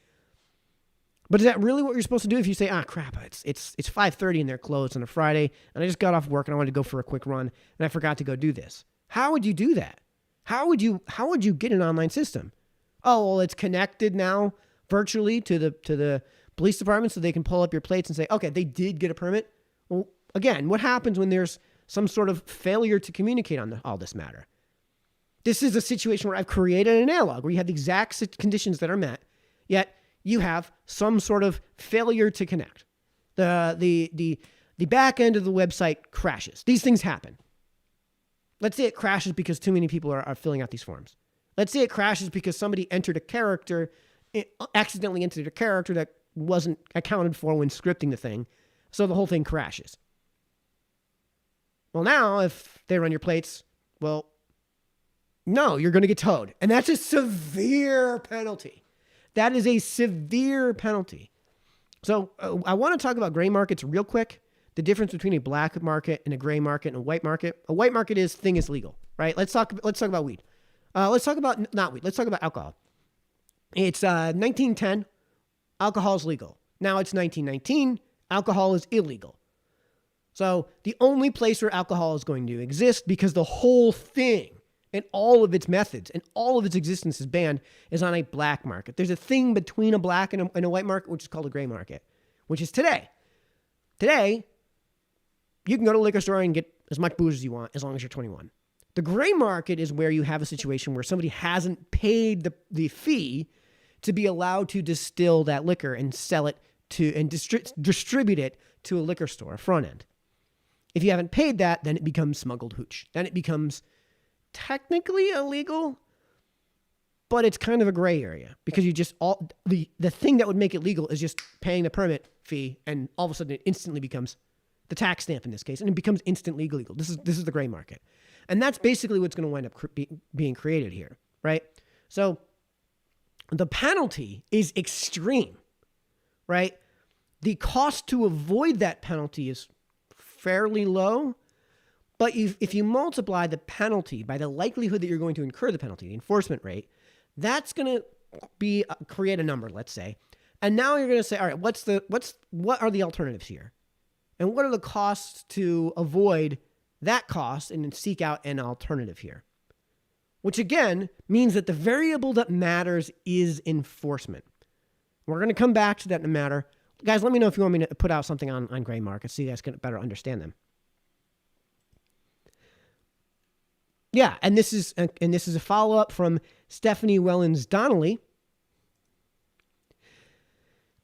But is that really what you're supposed to do if you say, crap, it's 5:30 and they're closed on a Friday and I just got off work and I wanted to go for a quick run and I forgot to go do this? How would you do that? How would you get an online system? Oh, well, it's connected now virtually to the police department so they can pull up your plates and say, okay, they did get a permit. Well, again, what happens when there's some sort of failure to communicate on all this matter? This is a situation where I've created an analog where you have the exact conditions that are met, yet you have some sort of failure to connect. The back end of the website crashes. These things happen. Let's say it crashes because too many people are filling out these forms. Let's say it crashes because somebody accidentally entered a character that wasn't accounted for when scripting the thing, so the whole thing crashes. Well, now, if they run your plates, well, no, you're going to get towed. And that's a severe penalty. That is a severe penalty. So I want to talk about gray markets real quick. The difference between a black market and a gray market and a white market. A white market is thing is legal, right? Let's talk about weed. Let's talk about not weed. Let's talk about alcohol. It's 1910. Alcohol is legal. Now it's 1919. Alcohol is illegal. So the only place where alcohol is going to exist, because the whole thing and all of its methods and all of its existence is banned, is on a black market. There's a thing between a black and a white market, which is called a gray market, which is today. Today, you can go to a liquor store and get as much booze as you want as long as you're 21. The gray market is where you have a situation where somebody hasn't paid the fee to be allowed to distill that liquor and sell it to and distribute it to a liquor store, a front end. If you haven't paid that, then it becomes smuggled hooch. Then it becomes technically illegal, but it's kind of a gray area because you just the thing that would make it legal is just paying the permit fee, and all of a sudden it instantly becomes the tax stamp in this case, and it becomes instantly illegal. This is the gray market. And that's basically what's going to wind up being created here, right? So the penalty is extreme, right? The cost to avoid that penalty is fairly low, but if you multiply the penalty by the likelihood that you're going to incur the penalty, the enforcement rate, that's going to create a number, let's say. And now you're going to say, all right, what are the alternatives here? And what are the costs to avoid that cost and then seek out an alternative here? Which again means that the variable that matters is enforcement. We're going to come back to that in a matter. Guys, let me know if you want me to put out something on gray markets so you guys can better understand them. Yeah, and this is a follow-up from Stephanie Wellens-Donnelly.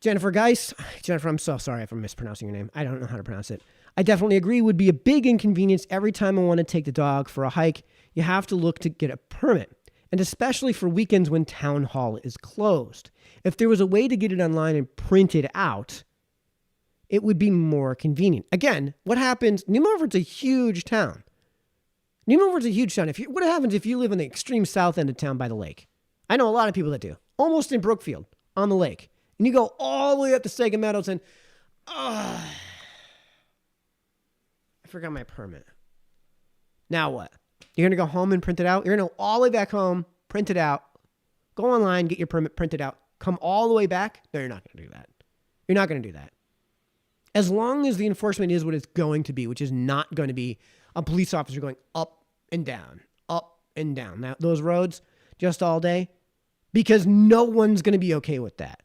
Jennifer, I'm so sorry if I'm mispronouncing your name. I don't know how to pronounce it. I definitely agree. Would be a big inconvenience every time I want to take the dog for a hike. You have to look to get a permit, and especially for weekends when town hall is closed. If there was a way to get it online and print it out, it would be more convenient. Again, what happens? New Milford's a huge town. What happens if you live in the extreme south end of town by the lake? I know a lot of people that do. Almost in Brookfield, on the lake. And you go all the way up to Sagan Meadows and, I forgot my permit. Now what? You're going to go home and print it out? You're going to go all the way back home, print it out, go online, get your permit, print it out, come all the way back? No, you're not going to do that. You're not going to do that. As long as the enforcement is what it's going to be, which is not going to be a police officer going up and down. Now, those roads just all day, because no one's going to be okay with that.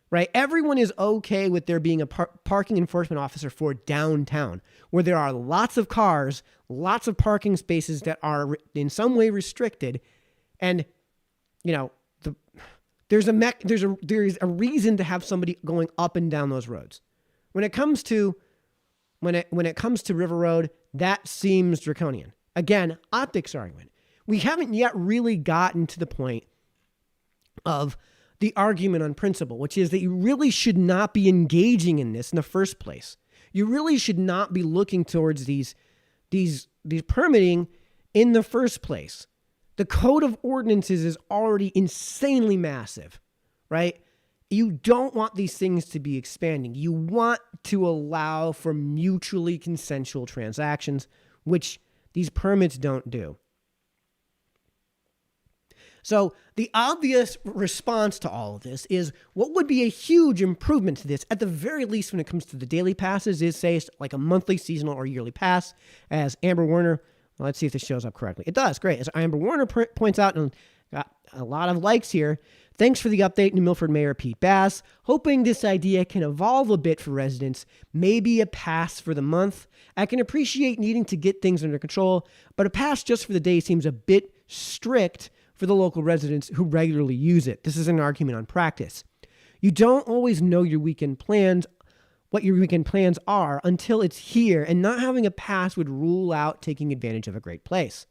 Right? Everyone is okay with there being a parking enforcement officer for downtown, where there are lots of cars, lots of parking spaces that are in some way restricted. And, there's a reason to have somebody going up and down those roads. When it comes to River Road, that seems draconian. Again, optics argument. We haven't yet really gotten to the point of the argument on principle, which is that you really should not be engaging in this in the first place. You really should not be looking towards these permitting in the first place. The code of ordinances is already insanely massive, right? You don't want these things to be expanding. You want to allow for mutually consensual transactions, which these permits don't do. So the obvious response to all of this is what would be a huge improvement to this, at the very least when it comes to the daily passes, is say like a monthly, seasonal, or yearly pass, as Amber Warner, well, let's see if this shows up correctly. It does, great. As Amber Warner points out, and got a lot of likes here, thanks for the update, New Milford Mayor Pete Bass. Hoping this idea can evolve a bit for residents, maybe a pass for the month. I can appreciate needing to get things under control, but a pass just for the day seems a bit strict for the local residents who regularly use it. This is an argument on practice. You don't always know what your weekend plans are until it's here, and not having a pass would rule out taking advantage of a great place.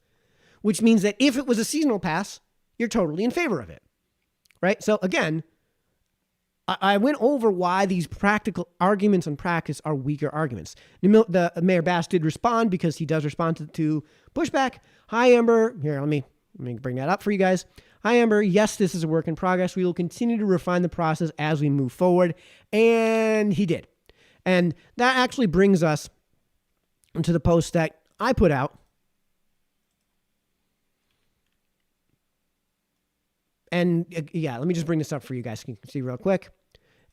Which means that if it was a seasonal pass, you're totally in favor of it, right? So again, I went over why these practical arguments on practice are weaker arguments. The Mayor Bass did respond, because he does respond to pushback. Hi, Amber. Here, let me bring that up for you guys. Hi, Amber. Yes, this is a work in progress. We will continue to refine the process as we move forward. And he did. And that actually brings us to the post that I put out. And yeah, let me just bring this up for you guys so you can see real quick.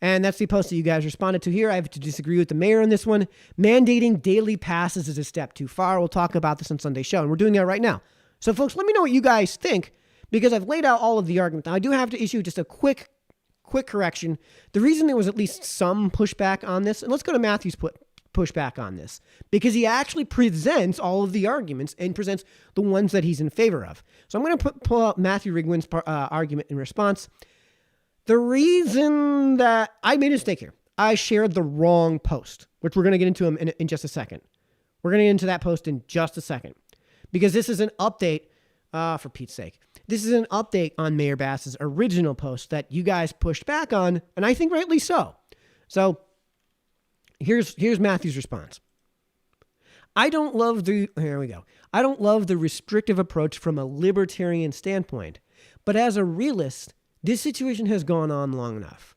And that's the post that you guys responded to here. I have to disagree with the mayor on this one. Mandating daily passes is a step too far. We'll talk about this on Sunday's show, and we're doing that right now. So folks, let me know what you guys think, because I've laid out all of the arguments. Now, I do have to issue just a quick correction. The reason there was at least some pushback on this, and let's go to Matthew's pushback on this, because he actually presents all of the arguments and presents the ones that he's in favor of. So I'm going to pull out Matthew Rigwin's argument in response. The reason that I made a mistake here, I shared the wrong post, which we're going to get into in just a second. We're going to get into that post in just a second, because this is an update, for Pete's sake. This is an update on Mayor Bass's original post that you guys pushed back on, and I think rightly so. So here's Matthew's response. I don't love here we go. I don't love the restrictive approach from a libertarian standpoint, but as a realist, this situation has gone on long enough.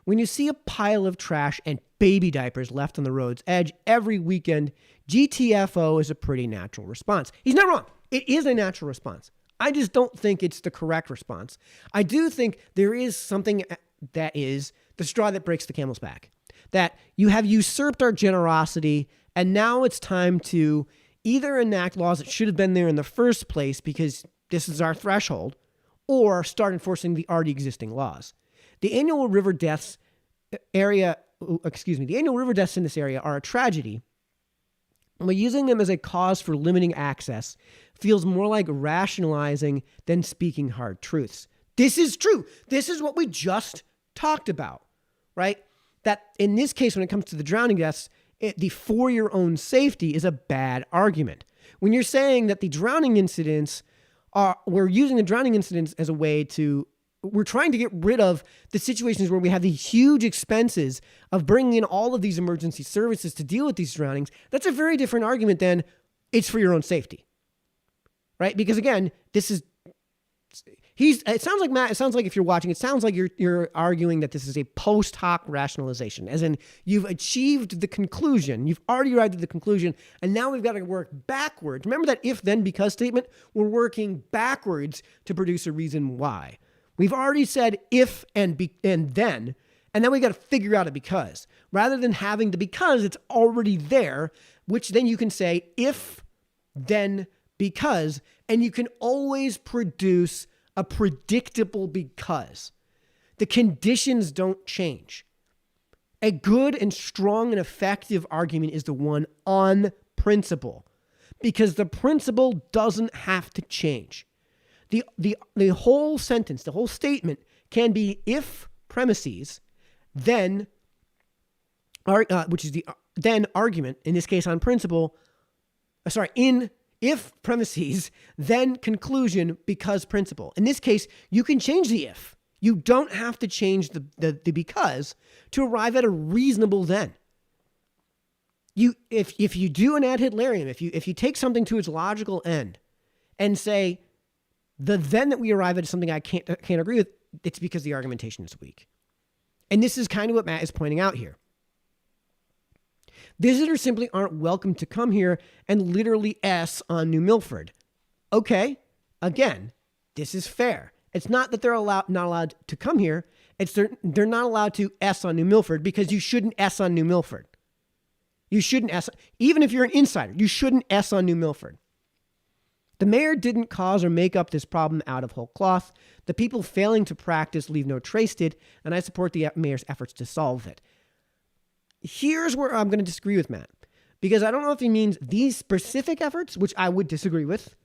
When you see a pile of trash and baby diapers left on the road's edge every weekend, GTFO is a pretty natural response. He's not wrong. It is a natural response. I just don't think it's the correct response. I do think there is something that is the straw that breaks the camel's back. That you have usurped our generosity, and now it's time to either enact laws that should have been there in the first place because this is our threshold, or start enforcing the already existing laws. The annual river deaths in this area are a tragedy. But using them as a cause for limiting access feels more like rationalizing than speaking hard truths. This is true. This is what we just talked about, right? That in this case, when it comes to the drowning deaths, the for your own safety is a bad argument. When you're saying that the drowning incidents we're using the drowning incidents as a way to, we're trying to get rid of the situations where we have the huge expenses of bringing in all of these emergency services to deal with these drownings. That's a very different argument than it's for your own safety, right? Because again, it sounds like, Matt, it sounds like if you're watching, it sounds like you're arguing that this is a post hoc rationalization, as in you've achieved the conclusion, you've already arrived at the conclusion, and now we've got to work backwards. Remember that if, then, because statement? We're working backwards to produce a reason why. We've already said if and then, and then we got to figure out a because. Rather than having the because, it's already there, which then you can say if, then, because, and you can always produce a predictable because. The conditions don't change. A good and strong and effective argument is the one on principle, because the principle doesn't have to change. The whole sentence, the whole statement can be if premises, then, which is the then argument, in this case on principle, if premises, then conclusion because principle. In this case, you can change the if. You don't have to change the because to arrive at a reasonable then. If you do an ad Hitlerium, if you take something to its logical end and say the then that we arrive at is something I can't agree with, it's because the argumentation is weak. And this is kind of what Matt is pointing out here. Visitors simply aren't welcome to come here and literally S on New Milford. Okay, again, this is fair. It's not that they're not allowed to come here. It's they're not allowed to S on New Milford because you shouldn't S on New Milford. You shouldn't S, even if you're an insider, you shouldn't S on New Milford. The mayor didn't cause or make up this problem out of whole cloth. The people failing to practice leave no trace did, and I support the mayor's efforts to solve it. Here's where I'm going to disagree with Matt, because I don't know if he means these specific efforts, which I would disagree with,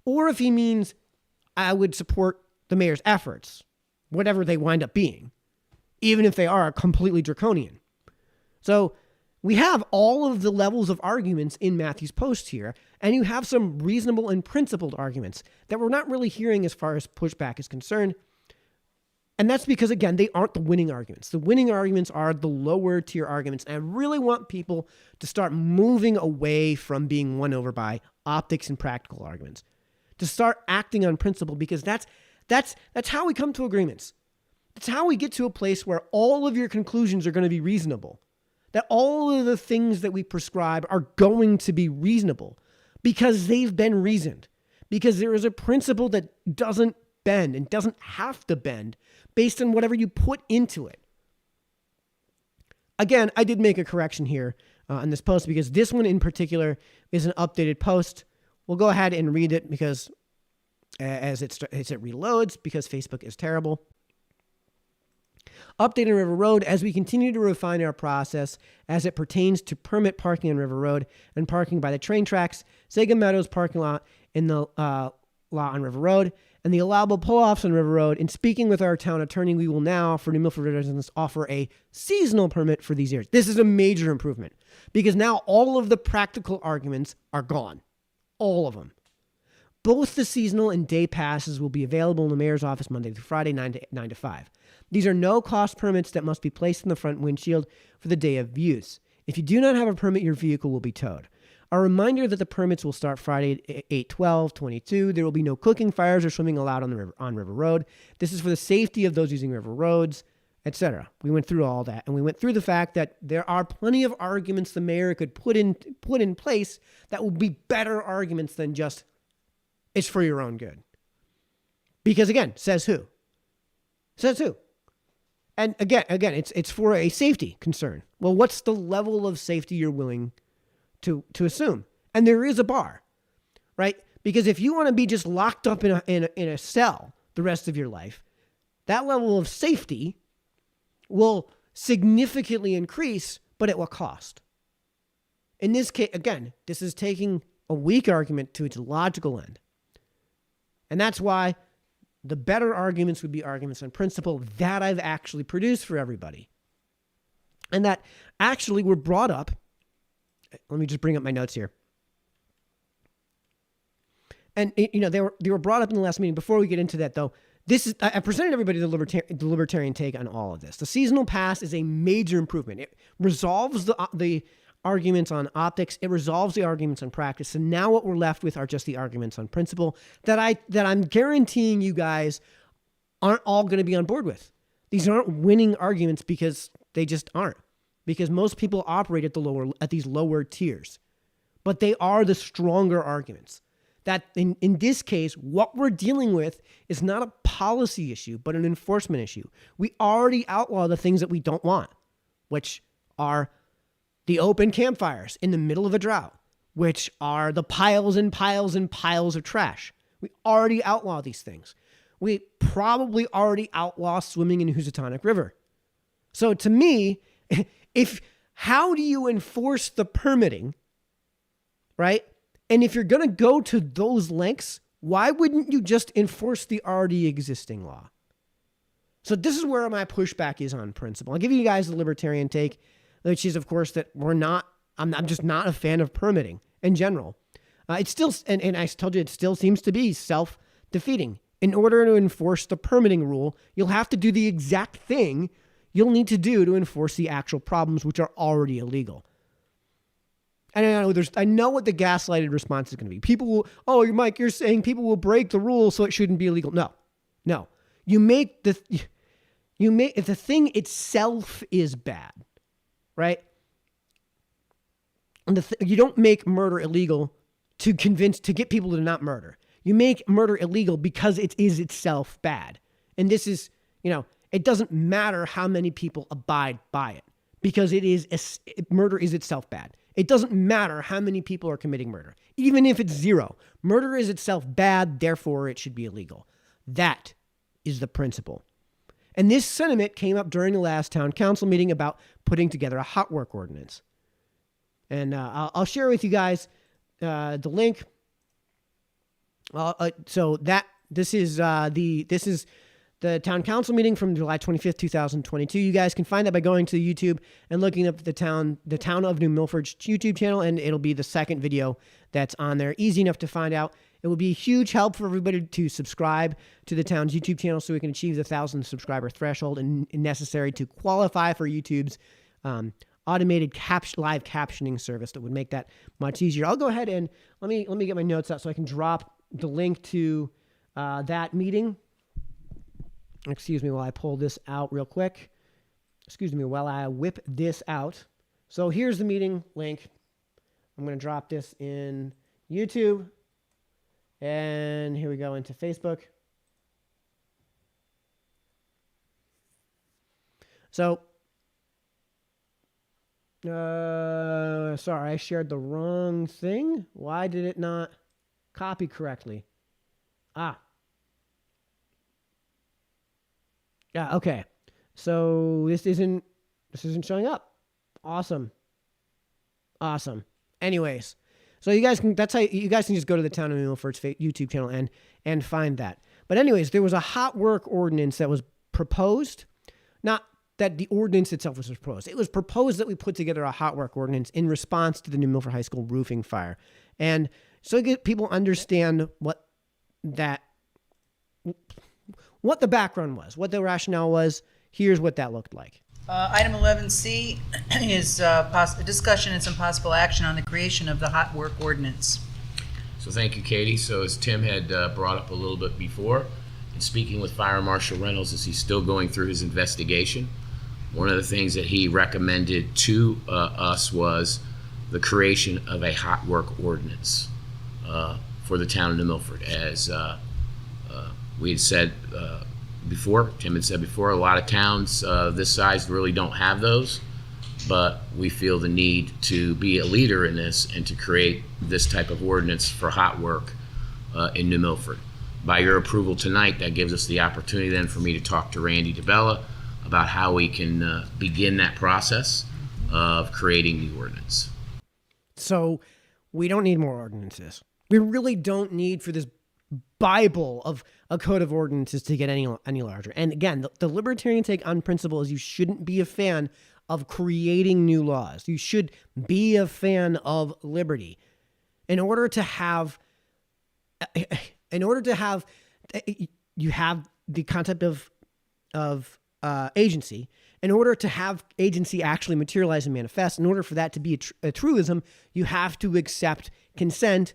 or if he means I would support the mayor's efforts, whatever they wind up being, even if they are completely draconian. So we have all of the levels of arguments in Matthew's post here, and you have some reasonable and principled arguments that we're not really hearing as far as pushback is concerned. And that's because, again, they aren't the winning arguments. The winning arguments are the lower tier arguments. And I really want people to start moving away from being won over by optics and practical arguments, to start acting on principle, because that's how we come to agreements. That's how we get to a place where all of your conclusions are going to be reasonable, that all of the things that we prescribe are going to be reasonable because they've been reasoned, because there is a principle that doesn't bend and doesn't have to bend based on whatever you put into it. Again, I did make a correction here on this post because this one in particular is an updated post. We'll go ahead and read it because as it reloads, because Facebook is terrible. Update on River Road: as we continue to refine our process as it pertains to permit parking on River Road and parking by the train tracks, Sega Meadows parking lot in the law on River Road, and the allowable pull-offs on River Road. In speaking with our town attorney, we will now, for New Milford residents, offer a seasonal permit for these areas. This is a major improvement because now all of the practical arguments are gone. All of them. Both the seasonal and day passes will be available in the mayor's office Monday through Friday, 9 to 5. These are no-cost permits that must be placed in the front windshield for the day of use. If you do not have a permit, your vehicle will be towed. A reminder that the permits will start Friday at 8/12/22. There will be no cooking fires or swimming allowed on River Road. This is for the safety of those using river roads, etc. We went through all that, and we went through the fact that there are plenty of arguments the mayor could put in place that would be better arguments than just it's for your own good. Because again, says who? Says who? And again, it's for a safety concern. Well, what's the level of safety you're willing to assume? And there is a bar, right? Because if you want to be just locked up in a cell the rest of your life, that level of safety will significantly increase, but at what cost? In this case, again, this is taking a weak argument to its logical end. And that's why the better arguments would be arguments on principle that I've actually produced for everybody. And that actually were brought up. Let me just bring up my notes here. And, they were brought up in the last meeting. Before we get into that, though, I presented everybody the libertarian take on all of this. The seasonal pass is a major improvement. It resolves the arguments on optics. It resolves the arguments on practice. So now what we're left with are just the arguments on principle that I'm guaranteeing you guys aren't all going to be on board with. These aren't winning arguments because they just aren't. Because most people operate at these lower tiers. But they are the stronger arguments. That in this case, what we're dealing with is not a policy issue, but an enforcement issue. We already outlaw the things that we don't want, which are the open campfires in the middle of a drought, which are the piles and piles and piles of trash. We already outlaw these things. We probably already outlaw swimming in Housatonic River. So to me, how do you enforce the permitting, right? And if you're going to go to those lengths, why wouldn't you just enforce the already existing law? So this is where my pushback is on principle. I'll give you guys the libertarian take, which is, of course, that I'm just not a fan of permitting in general. It's still, and I told you, it still seems to be self-defeating. In order to enforce the permitting rule, you'll have to do the exact thing you'll need to do to enforce the actual problems, which are already illegal. And I know what the gaslighted response is going to be. People will, Mike, you're saying people will break the rule, so it shouldn't be illegal. No. If the thing itself is bad, right? And you don't make murder illegal to get people to not murder. You make murder illegal because it is itself bad. And this is, it doesn't matter how many people abide by it because murder is itself bad. It doesn't matter how many people are committing murder. Even if it's zero, murder is itself bad, therefore it should be illegal. That is the principle. And this sentiment came up during the last town council meeting about putting together a hot work ordinance. And I'll share with you guys the link. This is the town council meeting from July 25th, 2022. You guys can find that by going to YouTube and looking up the town of New Milford's YouTube channel, and it'll be the second video that's on there. Easy enough to find out. It will be a huge help for everybody to subscribe to the town's YouTube channel so we can achieve the 1,000 subscriber threshold and necessary to qualify for YouTube's automated live captioning service that would make that much easier. I'll go ahead and let me get my notes out so I can drop the link to that meeting. Excuse me while I pull this out real quick. Excuse me while I whip this out. So here's the meeting link. I'm going to drop this in YouTube. And here we go into Facebook. So, sorry, I shared the wrong thing. Why did it not copy correctly? Yeah, okay. So this isn't showing up. Awesome. Anyways, so you guys can just go to the Town of New Milford's YouTube channel and find that. But anyways, there was a hot work ordinance that was proposed. Not that the ordinance itself was proposed. It was proposed that we put together a hot work ordinance in response to the New Milford High School roofing fire. And so people understand what the background was, what the rationale was. Here's what that looked like. Item 11C is a discussion and some possible action on the creation of the hot work ordinance. So thank you, Katie. So as Tim had brought up a little bit before, in speaking with Fire Marshal Reynolds as he's still going through his investigation, one of the things that he recommended to us was the creation of a hot work ordinance for the town of New Milford. As we had said before, Tim had said before, a lot of towns this size really don't have those, but we feel the need to be a leader in this and to create this type of ordinance for hot work in New Milford. By your approval tonight, that gives us the opportunity then for me to talk to Randy DeBella about how we can begin that process of creating the ordinance. So we don't need more ordinances. We really don't need for this Bible of a code of ordinances to get any larger. And again, the libertarian take on principle is you shouldn't be a fan of creating new laws. You should be a fan of liberty. In order to have you have the concept of agency. In order to have agency actually materialize and manifest, in order for that to be a truism, you have to accept consent.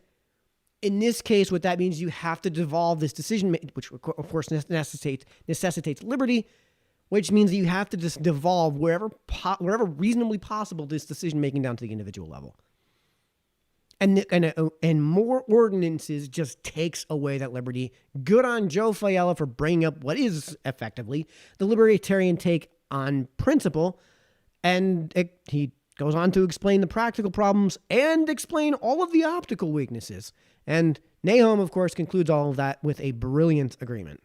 In this case, what that means, you have to devolve this decision, which of course necessitates liberty, which means that you have to just devolve wherever reasonably possible this decision making down to the individual level. And more ordinances just takes away that liberty. Good on Joe Fiala for bringing up what is effectively the libertarian take on principle. And he goes on to explain the practical problems and explain all of the optical weaknesses. And Nahum, of course, concludes all of that with a brilliant agreement.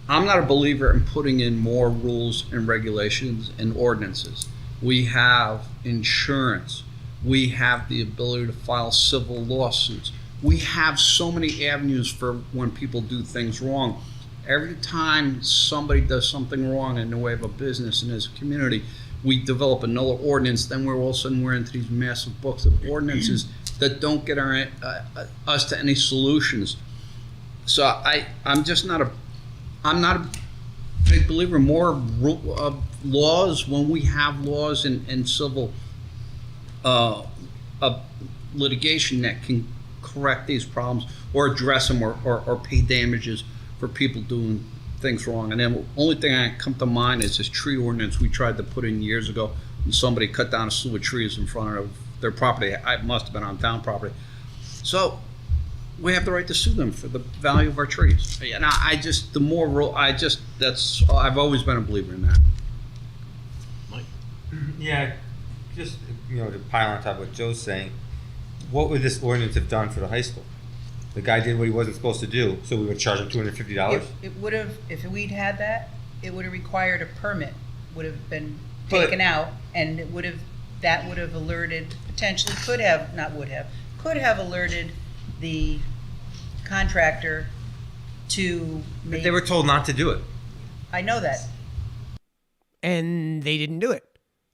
I'm not a believer in putting in more rules and regulations and ordinances. We have insurance. We have the ability to file civil lawsuits. We have so many avenues for when people do things wrong. Every time somebody does something wrong in the way of a business in this community, we develop another ordinance. Then all of a sudden we're into these massive books of ordinances that don't get us to any solutions. So I'm not a big believer in more laws when we have laws and civil litigation that can correct these problems or address them or pay damages for people doing things wrong. And then the only thing that come to mind is this tree ordinance we tried to put in years ago when somebody cut down a slew of trees in front of their property. It must have been on town property. So we have the right to sue them for the value of our trees. And I've always been a believer in that. Mike? Yeah, just to pile on top of what Joe's saying, what would this ordinance have done for the high school? The guy did what he wasn't supposed to do, so we would charge him $250. It would have, if we'd had that, it would have required a permit, would have been taken out, and that would have alerted, potentially could have alerted the contractor to But they were told not to do it. I know that. And they didn't do it.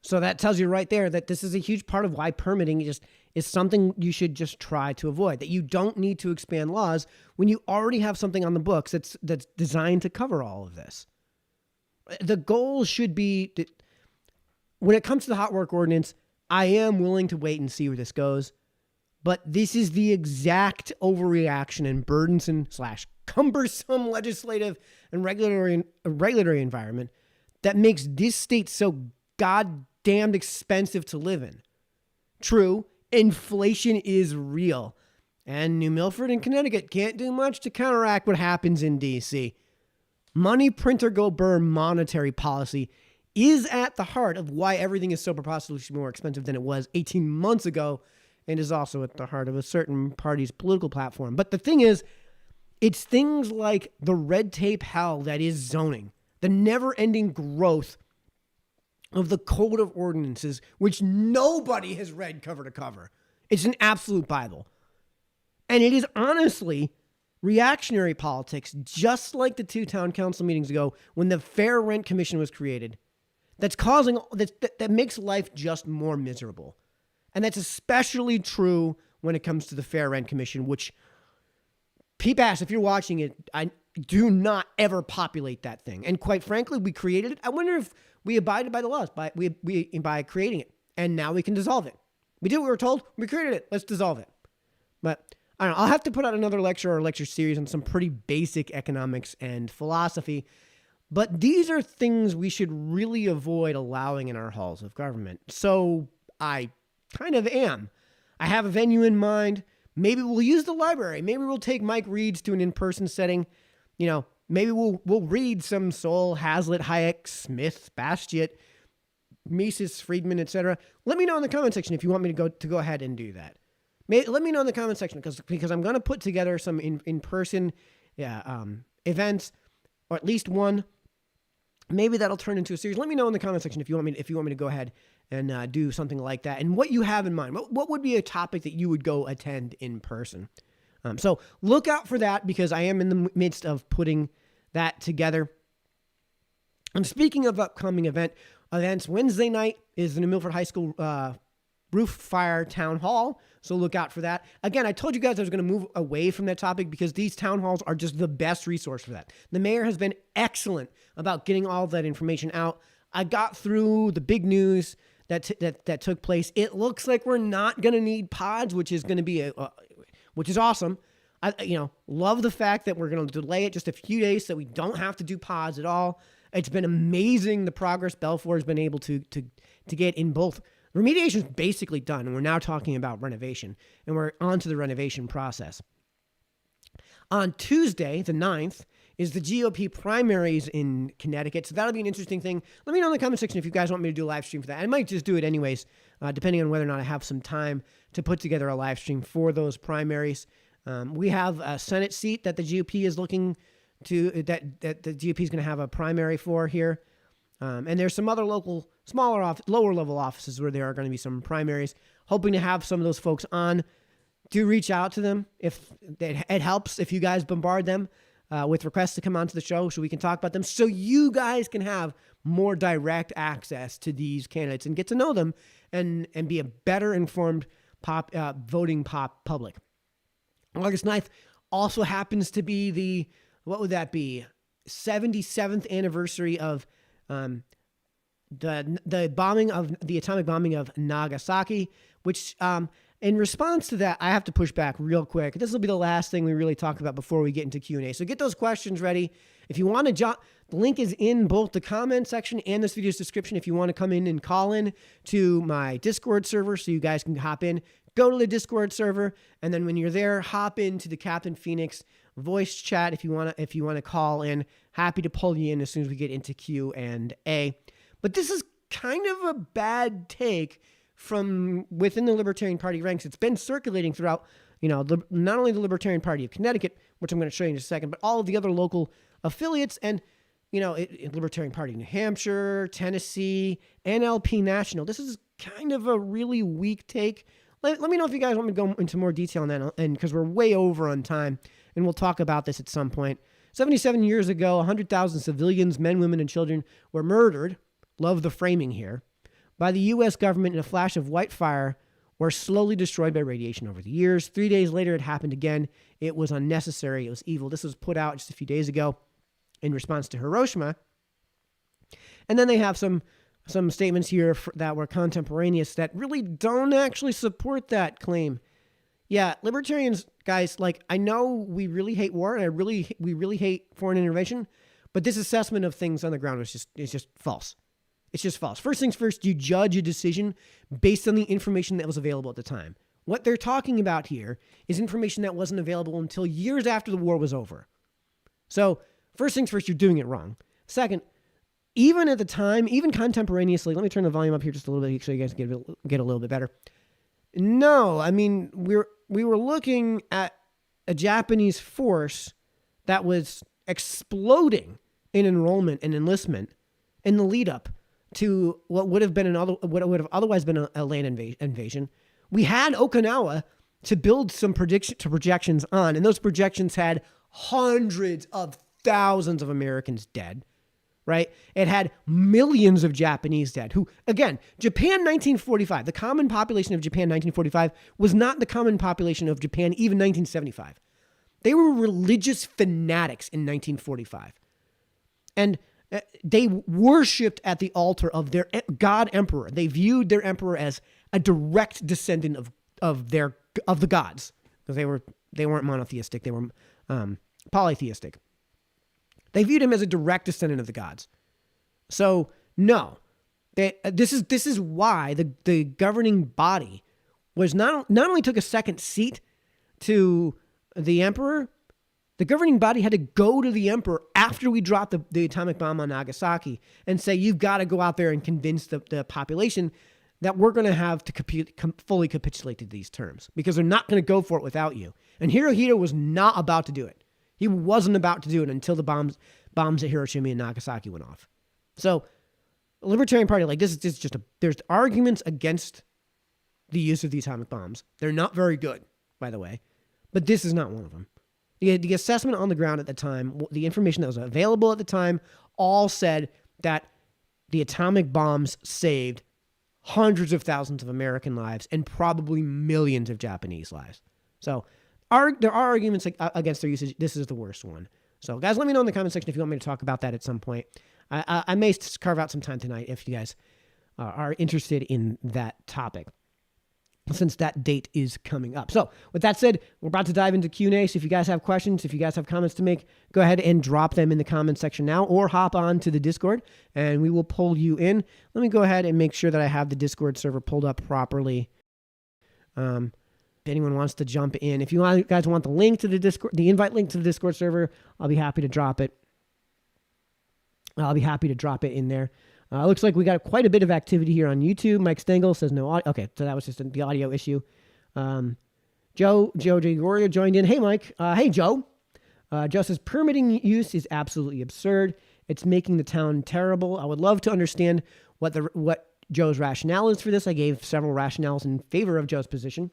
So that tells you right there that this is a huge part of why permitting is something you should just try to avoid. That you don't need to expand laws when you already have something on the books that's designed to cover all of this. The goal should be, when it comes to the hot work ordinance, I am willing to wait and see where this goes. But this is the exact overreaction and burdensome / cumbersome legislative and regulatory environment that makes this state so goddamned expensive to live in. True, inflation is real, and New Milford and Connecticut can't do much to counteract what happens in D.C. Money printer go burr monetary policy is at the heart of why everything is so preposterously more expensive than it was 18 months ago, and is also at the heart of a certain party's political platform. But the thing is, it's things like the red tape hell that is zoning, the never-ending growth of the code of ordinances, which nobody has read cover to cover. It's an absolute Bible. And it is honestly reactionary politics, just like the 2 town council meetings ago when the Fair Rent Commission was created, that makes life just more miserable. And that's especially true when it comes to the Fair Rent Commission, which, PPAS, if you're watching it, I do not ever populate that thing. And quite frankly, we created it. I wonder if We abided by the laws by creating it, and now we can dissolve it. We did what we were told. We created it. Let's dissolve it. But I don't know. I'll have to put out another lecture or lecture series on some pretty basic economics and philosophy. But these are things we should really avoid allowing in our halls of government. So I kind of am. I have a venue in mind. Maybe we'll use the library. Maybe we'll take Mike Reeds to an in-person setting. Maybe we'll read some Sol, Hazlitt, Hayek, Smith, Bastiat, Mises, Friedman, etc. Let me know in the comment section if you want me to go ahead and do that. Let me know in the comment section because I'm going to put together some in-person events, or at least one. Maybe that'll turn into a series. Let me know in the comment section if you want me to go ahead and do something like that, and what you have in mind. What would be a topic that you would go attend in person? So look out for that because I am in the midst of putting that together. And speaking of upcoming events, Wednesday night is the New Milford High School Roof Fire Town Hall. So look out for that. Again, I told you guys I was going to move away from that topic because these town halls are just the best resource for that. The mayor has been excellent about getting all of that information out. I got through the big news that took place. It looks like we're not going to need pods, which is going to be which is awesome. I love the fact that we're going to delay it just a few days so we don't have to do pods at all. It's been amazing the progress Belfour has been able to get in both. Remediation is basically done, and we're now talking about renovation, and we're on to the renovation process. On Tuesday, the 9th, is the GOP primaries in Connecticut, so that'll be an interesting thing. Let me know in the comment section if you guys want me to do a live stream for that. I might just do it anyways, depending on whether or not I have some time to put together a live stream for those primaries. We have a Senate seat that the GOP is looking to, that the GOP is going to have a primary for here. And there's some other local, lower level offices where there are going to be some primaries. Hoping to have some of those folks on. Do reach out to them if it helps if you guys bombard them with requests to come onto the show so we can talk about them, so you guys can have more direct access to these candidates and get to know them and be a better informed voting public. August 9th also happens to be the 77th anniversary of the bombing of the atomic bombing of Nagasaki, which in response to that, I have to push back real quick. This will be the last thing we really talk about before we get into Q&A. So get those questions ready. If you want to the link is in both the comment section and this video's description. If you want to come in and call in to my Discord server so you guys can hop in, go to the Discord server, and then when you're there, hop into the Captain Phoenix voice chat if you want to call in. Happy to pull you in as soon as we get into Q&A. But this is kind of a bad take from within the Libertarian Party ranks. It's been circulating throughout, not only the Libertarian Party of Connecticut, which I'm going to show you in a second, but all of the other local affiliates and, Libertarian Party of New Hampshire, Tennessee, NLP National. This is kind of a really weak take. Let me know if you guys want me to go into more detail on that, and because we're way over on time, and we'll talk about this at some point. 77 years ago, 100,000 civilians, men, women, and children were murdered, love the framing here, by the U.S. government in a flash of white fire or slowly destroyed by radiation over the years. 3 days later, it happened again. It was unnecessary. It was evil. This was put out just a few days ago in response to Hiroshima. And then they have some statements here that were contemporaneous that really don't actually support that claim. Yeah, libertarians, guys, I know we really hate war and we really hate foreign intervention, but this assessment of things on the ground is just false. It's just false. First things first, you judge a decision based on the information that was available at the time. What they're talking about here is information that wasn't available until years after the war was over. So first things first, you're doing it wrong. Second, even at the time, even contemporaneously, let me turn the volume up here just a little bit so you guys can get a little bit better. No, I mean, we were looking at a Japanese force that was exploding in enrollment and enlistment in the lead up to what would have otherwise been a land invasion. We had Okinawa to build some projections on, and those projections had hundreds of thousands of Americans dead, right? It had millions of Japanese dead, who, again, Japan 1945, the common population of Japan 1945 was not the common population of Japan even 1975. They were religious fanatics in 1945. And They worshipped at the altar of their god emperor. They viewed their emperor as a direct descendant of the gods, because they weren't monotheistic. They were polytheistic. They viewed him as a direct descendant of the gods. So no, this is why the governing body was not only took a second seat to the emperor. The governing body had to go to the emperor after we dropped the atomic bomb on Nagasaki and say, you've got to go out there and convince the population that we're going to have to fully capitulate to these terms, because they're not going to go for it without you. And Hirohito was not about to do it. He wasn't about to do it until the bombs at Hiroshima and Nagasaki went off. So the Libertarian Party, like, this is just there's arguments against the use of the atomic bombs. They're not very good, by the way, but this is not one of them. The assessment on the ground at the time, the information that was available at the time, all said that the atomic bombs saved hundreds of thousands of American lives and probably millions of Japanese lives. So there are arguments against their usage. This is the worst one. So guys, let me know in the comment section if you want me to talk about that at some point. I may carve out some time tonight if you guys are interested in that topic, since that date is coming up. So with that said, we're about to dive into Q&A. So if you guys have questions, if you guys have comments to make, go ahead and drop them in the comment section now, or hop on to the Discord and we will pull you in. Let me go ahead and make sure that I have the Discord server pulled up properly. If anyone wants to jump in, if you guys want the link to the Discord, the invite link to the Discord server, I'll be happy to drop it. I'll be happy to drop it in there. Looks like we got quite a bit of activity here on YouTube. Mike Stengel says no audio. Okay, so that was just the audio issue. Joe Gregorio joined in. Hey, Mike. Hey, Joe. Joe says permitting use is absolutely absurd. It's making the town terrible. I would love to understand what Joe's rationale is for this. I gave several rationales in favor of Joe's position.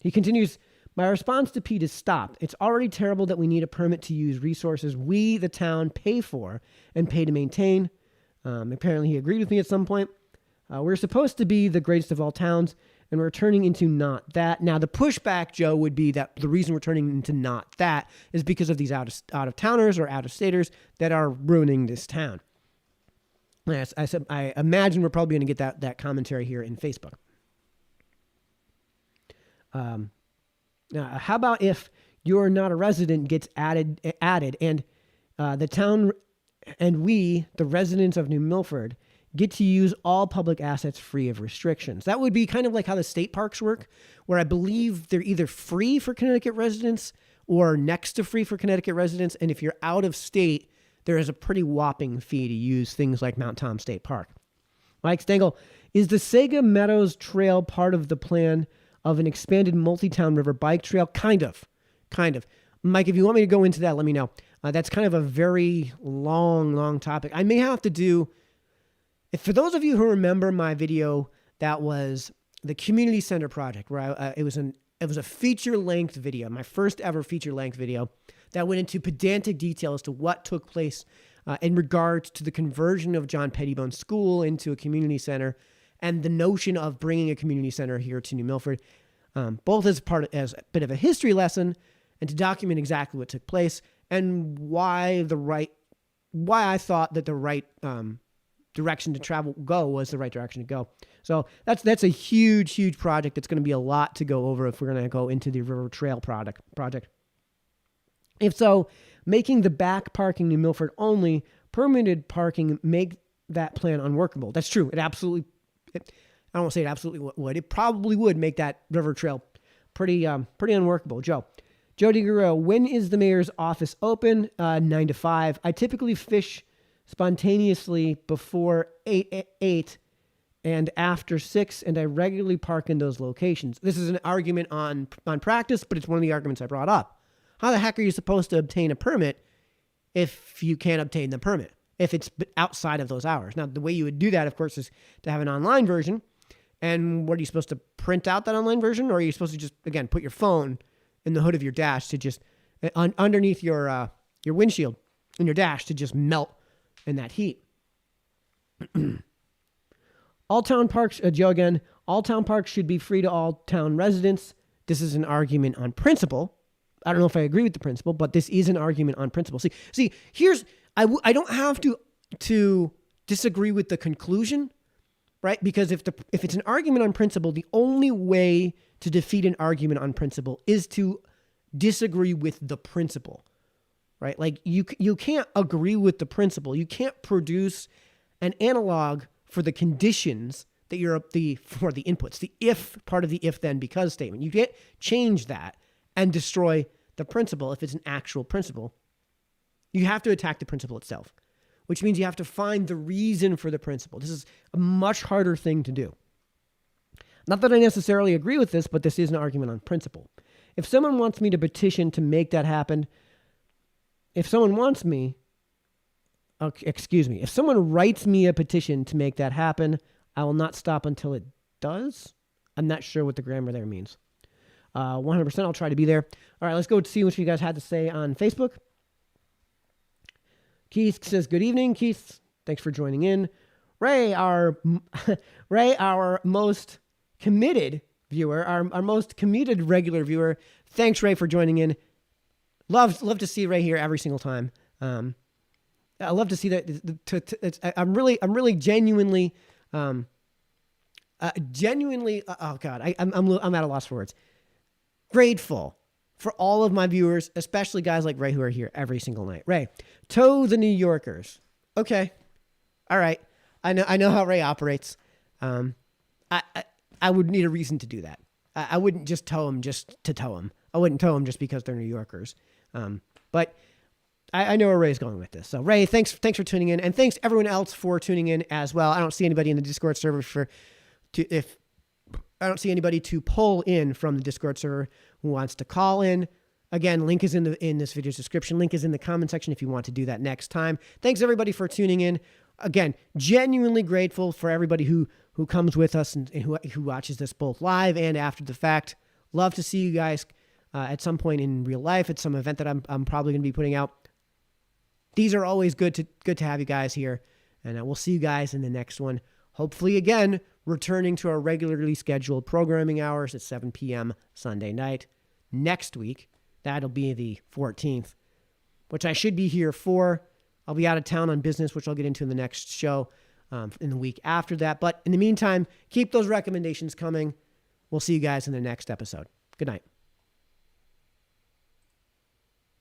He continues, my response to Pete is stop. It's already terrible that we need a permit to use resources we, the town, pay for and pay to maintain. Apparently he agreed with me at some point. We're supposed to be the greatest of all towns, and we're turning into not that. Now, the pushback, Joe, would be that the reason we're turning into not that is because of these out-of-towners or out-of-staters that are ruining this town. Yes, I imagine we're probably going to get that commentary here in Facebook. How about if you're not a resident gets added and the town and we, the residents of New Milford, get to use all public assets free of restrictions. That would be kind of like how the state parks work, where I believe they're either free for Connecticut residents or next to free for Connecticut residents. And if you're out of state, there is a pretty whopping fee to use things like Mount Tom State Park. Mike Stengel, is the Sega Meadows Trail part of the plan of an expanded multi-town river bike trail? Kind of. Mike, if you want me to go into that, let me know. That's kind of a very long topic. I may have to do, for those of you who remember my video, that was the community center project, where it was a feature-length video, my first ever feature-length video that went into pedantic detail as to what took place in regards to the conversion of John Pettibone School into a community center and the notion of bringing a community center here to New Milford, both as a bit of a history lesson and to document exactly what took place and why I thought that the right direction to go was the right direction to go. So that's a huge project. That's going to be a lot to go over if we're going to go into the River Trail project. If so, making the back parking New Milford only permitted parking make that plan unworkable. That's true. I don't want to say it absolutely would. It probably would make that River Trail pretty unworkable. Joe DiGuerrero, when is the mayor's office open? 9 to 5. I typically fish spontaneously before 8 and after 6, and I regularly park in those locations. This is an argument on practice, but it's one of the arguments I brought up. How the heck are you supposed to obtain a permit if you can't obtain the permit, if it's outside of those hours? Now, the way you would do that, of course, is to have an online version. And what are you supposed to print out that online version? Or are you supposed to just, again, put your phone in the hood of your dash to just, underneath your windshield in your dash to just melt in that heat? All town parks, Joe again, all town parks should be free to all town residents. This is an argument on principle. I don't know if I agree with the principle, but this is an argument on principle. See, I don't have to to disagree with the conclusion, right? Because if it's an argument on principle, the only way to defeat an argument on principle is to disagree with the principle, right? Like you can't agree with the principle. You can't produce an analog for the conditions that for the inputs, the if part of the if then because statement. You can't change that and destroy the principle if it's an actual principle. You have to attack the principle itself, which means you have to find the reason for the principle. This is a much harder thing to do. Not that I necessarily agree with this, but this is an argument on principle. If someone wants me to petition to make that happen, if someone writes me a petition to make that happen, I will not stop until it does. I'm not sure what the grammar there means. 100% I'll try to be there. All right, let's go see what you guys had to say on Facebook. Keith says, good evening, Keith. Thanks for joining in. Ray, our most committed viewer, our most committed regular viewer. Thanks, Ray, for joining in. Love to see Ray here every single time. I love to see that. I'm really genuinely, oh God, I'm at a loss for words. Grateful for all of my viewers, especially guys like Ray who are here every single night. Ray, toe the New Yorkers. Okay, all right. I know how Ray operates. I would need a reason to do that. I wouldn't just toe them just to toe them. I wouldn't toe them just because they're New Yorkers. But I know where Ray's going with this. So Ray, thanks for tuning in, and thanks everyone else for tuning in as well. I don't see anybody in the Discord server I don't see anybody to pull in from the Discord server who wants to call in. Again, link is in this video's description. Link is in the comment section if you want to do that next time. Thanks everybody for tuning in. Again, genuinely grateful for everybody who comes with us and who watches this both live and after the fact. Love to see you guys at some point in real life at some event that I'm probably going to be putting out. These are always good to have you guys here, and we'll see you guys in the next one. Hopefully, again, returning to our regularly scheduled programming hours at 7 p.m. Sunday night. Next week, that'll be the 14th, which I should be here for. I'll be out of town on business, which I'll get into in the next show in the week after that. But in the meantime, keep those recommendations coming. We'll see you guys in the next episode. Good night.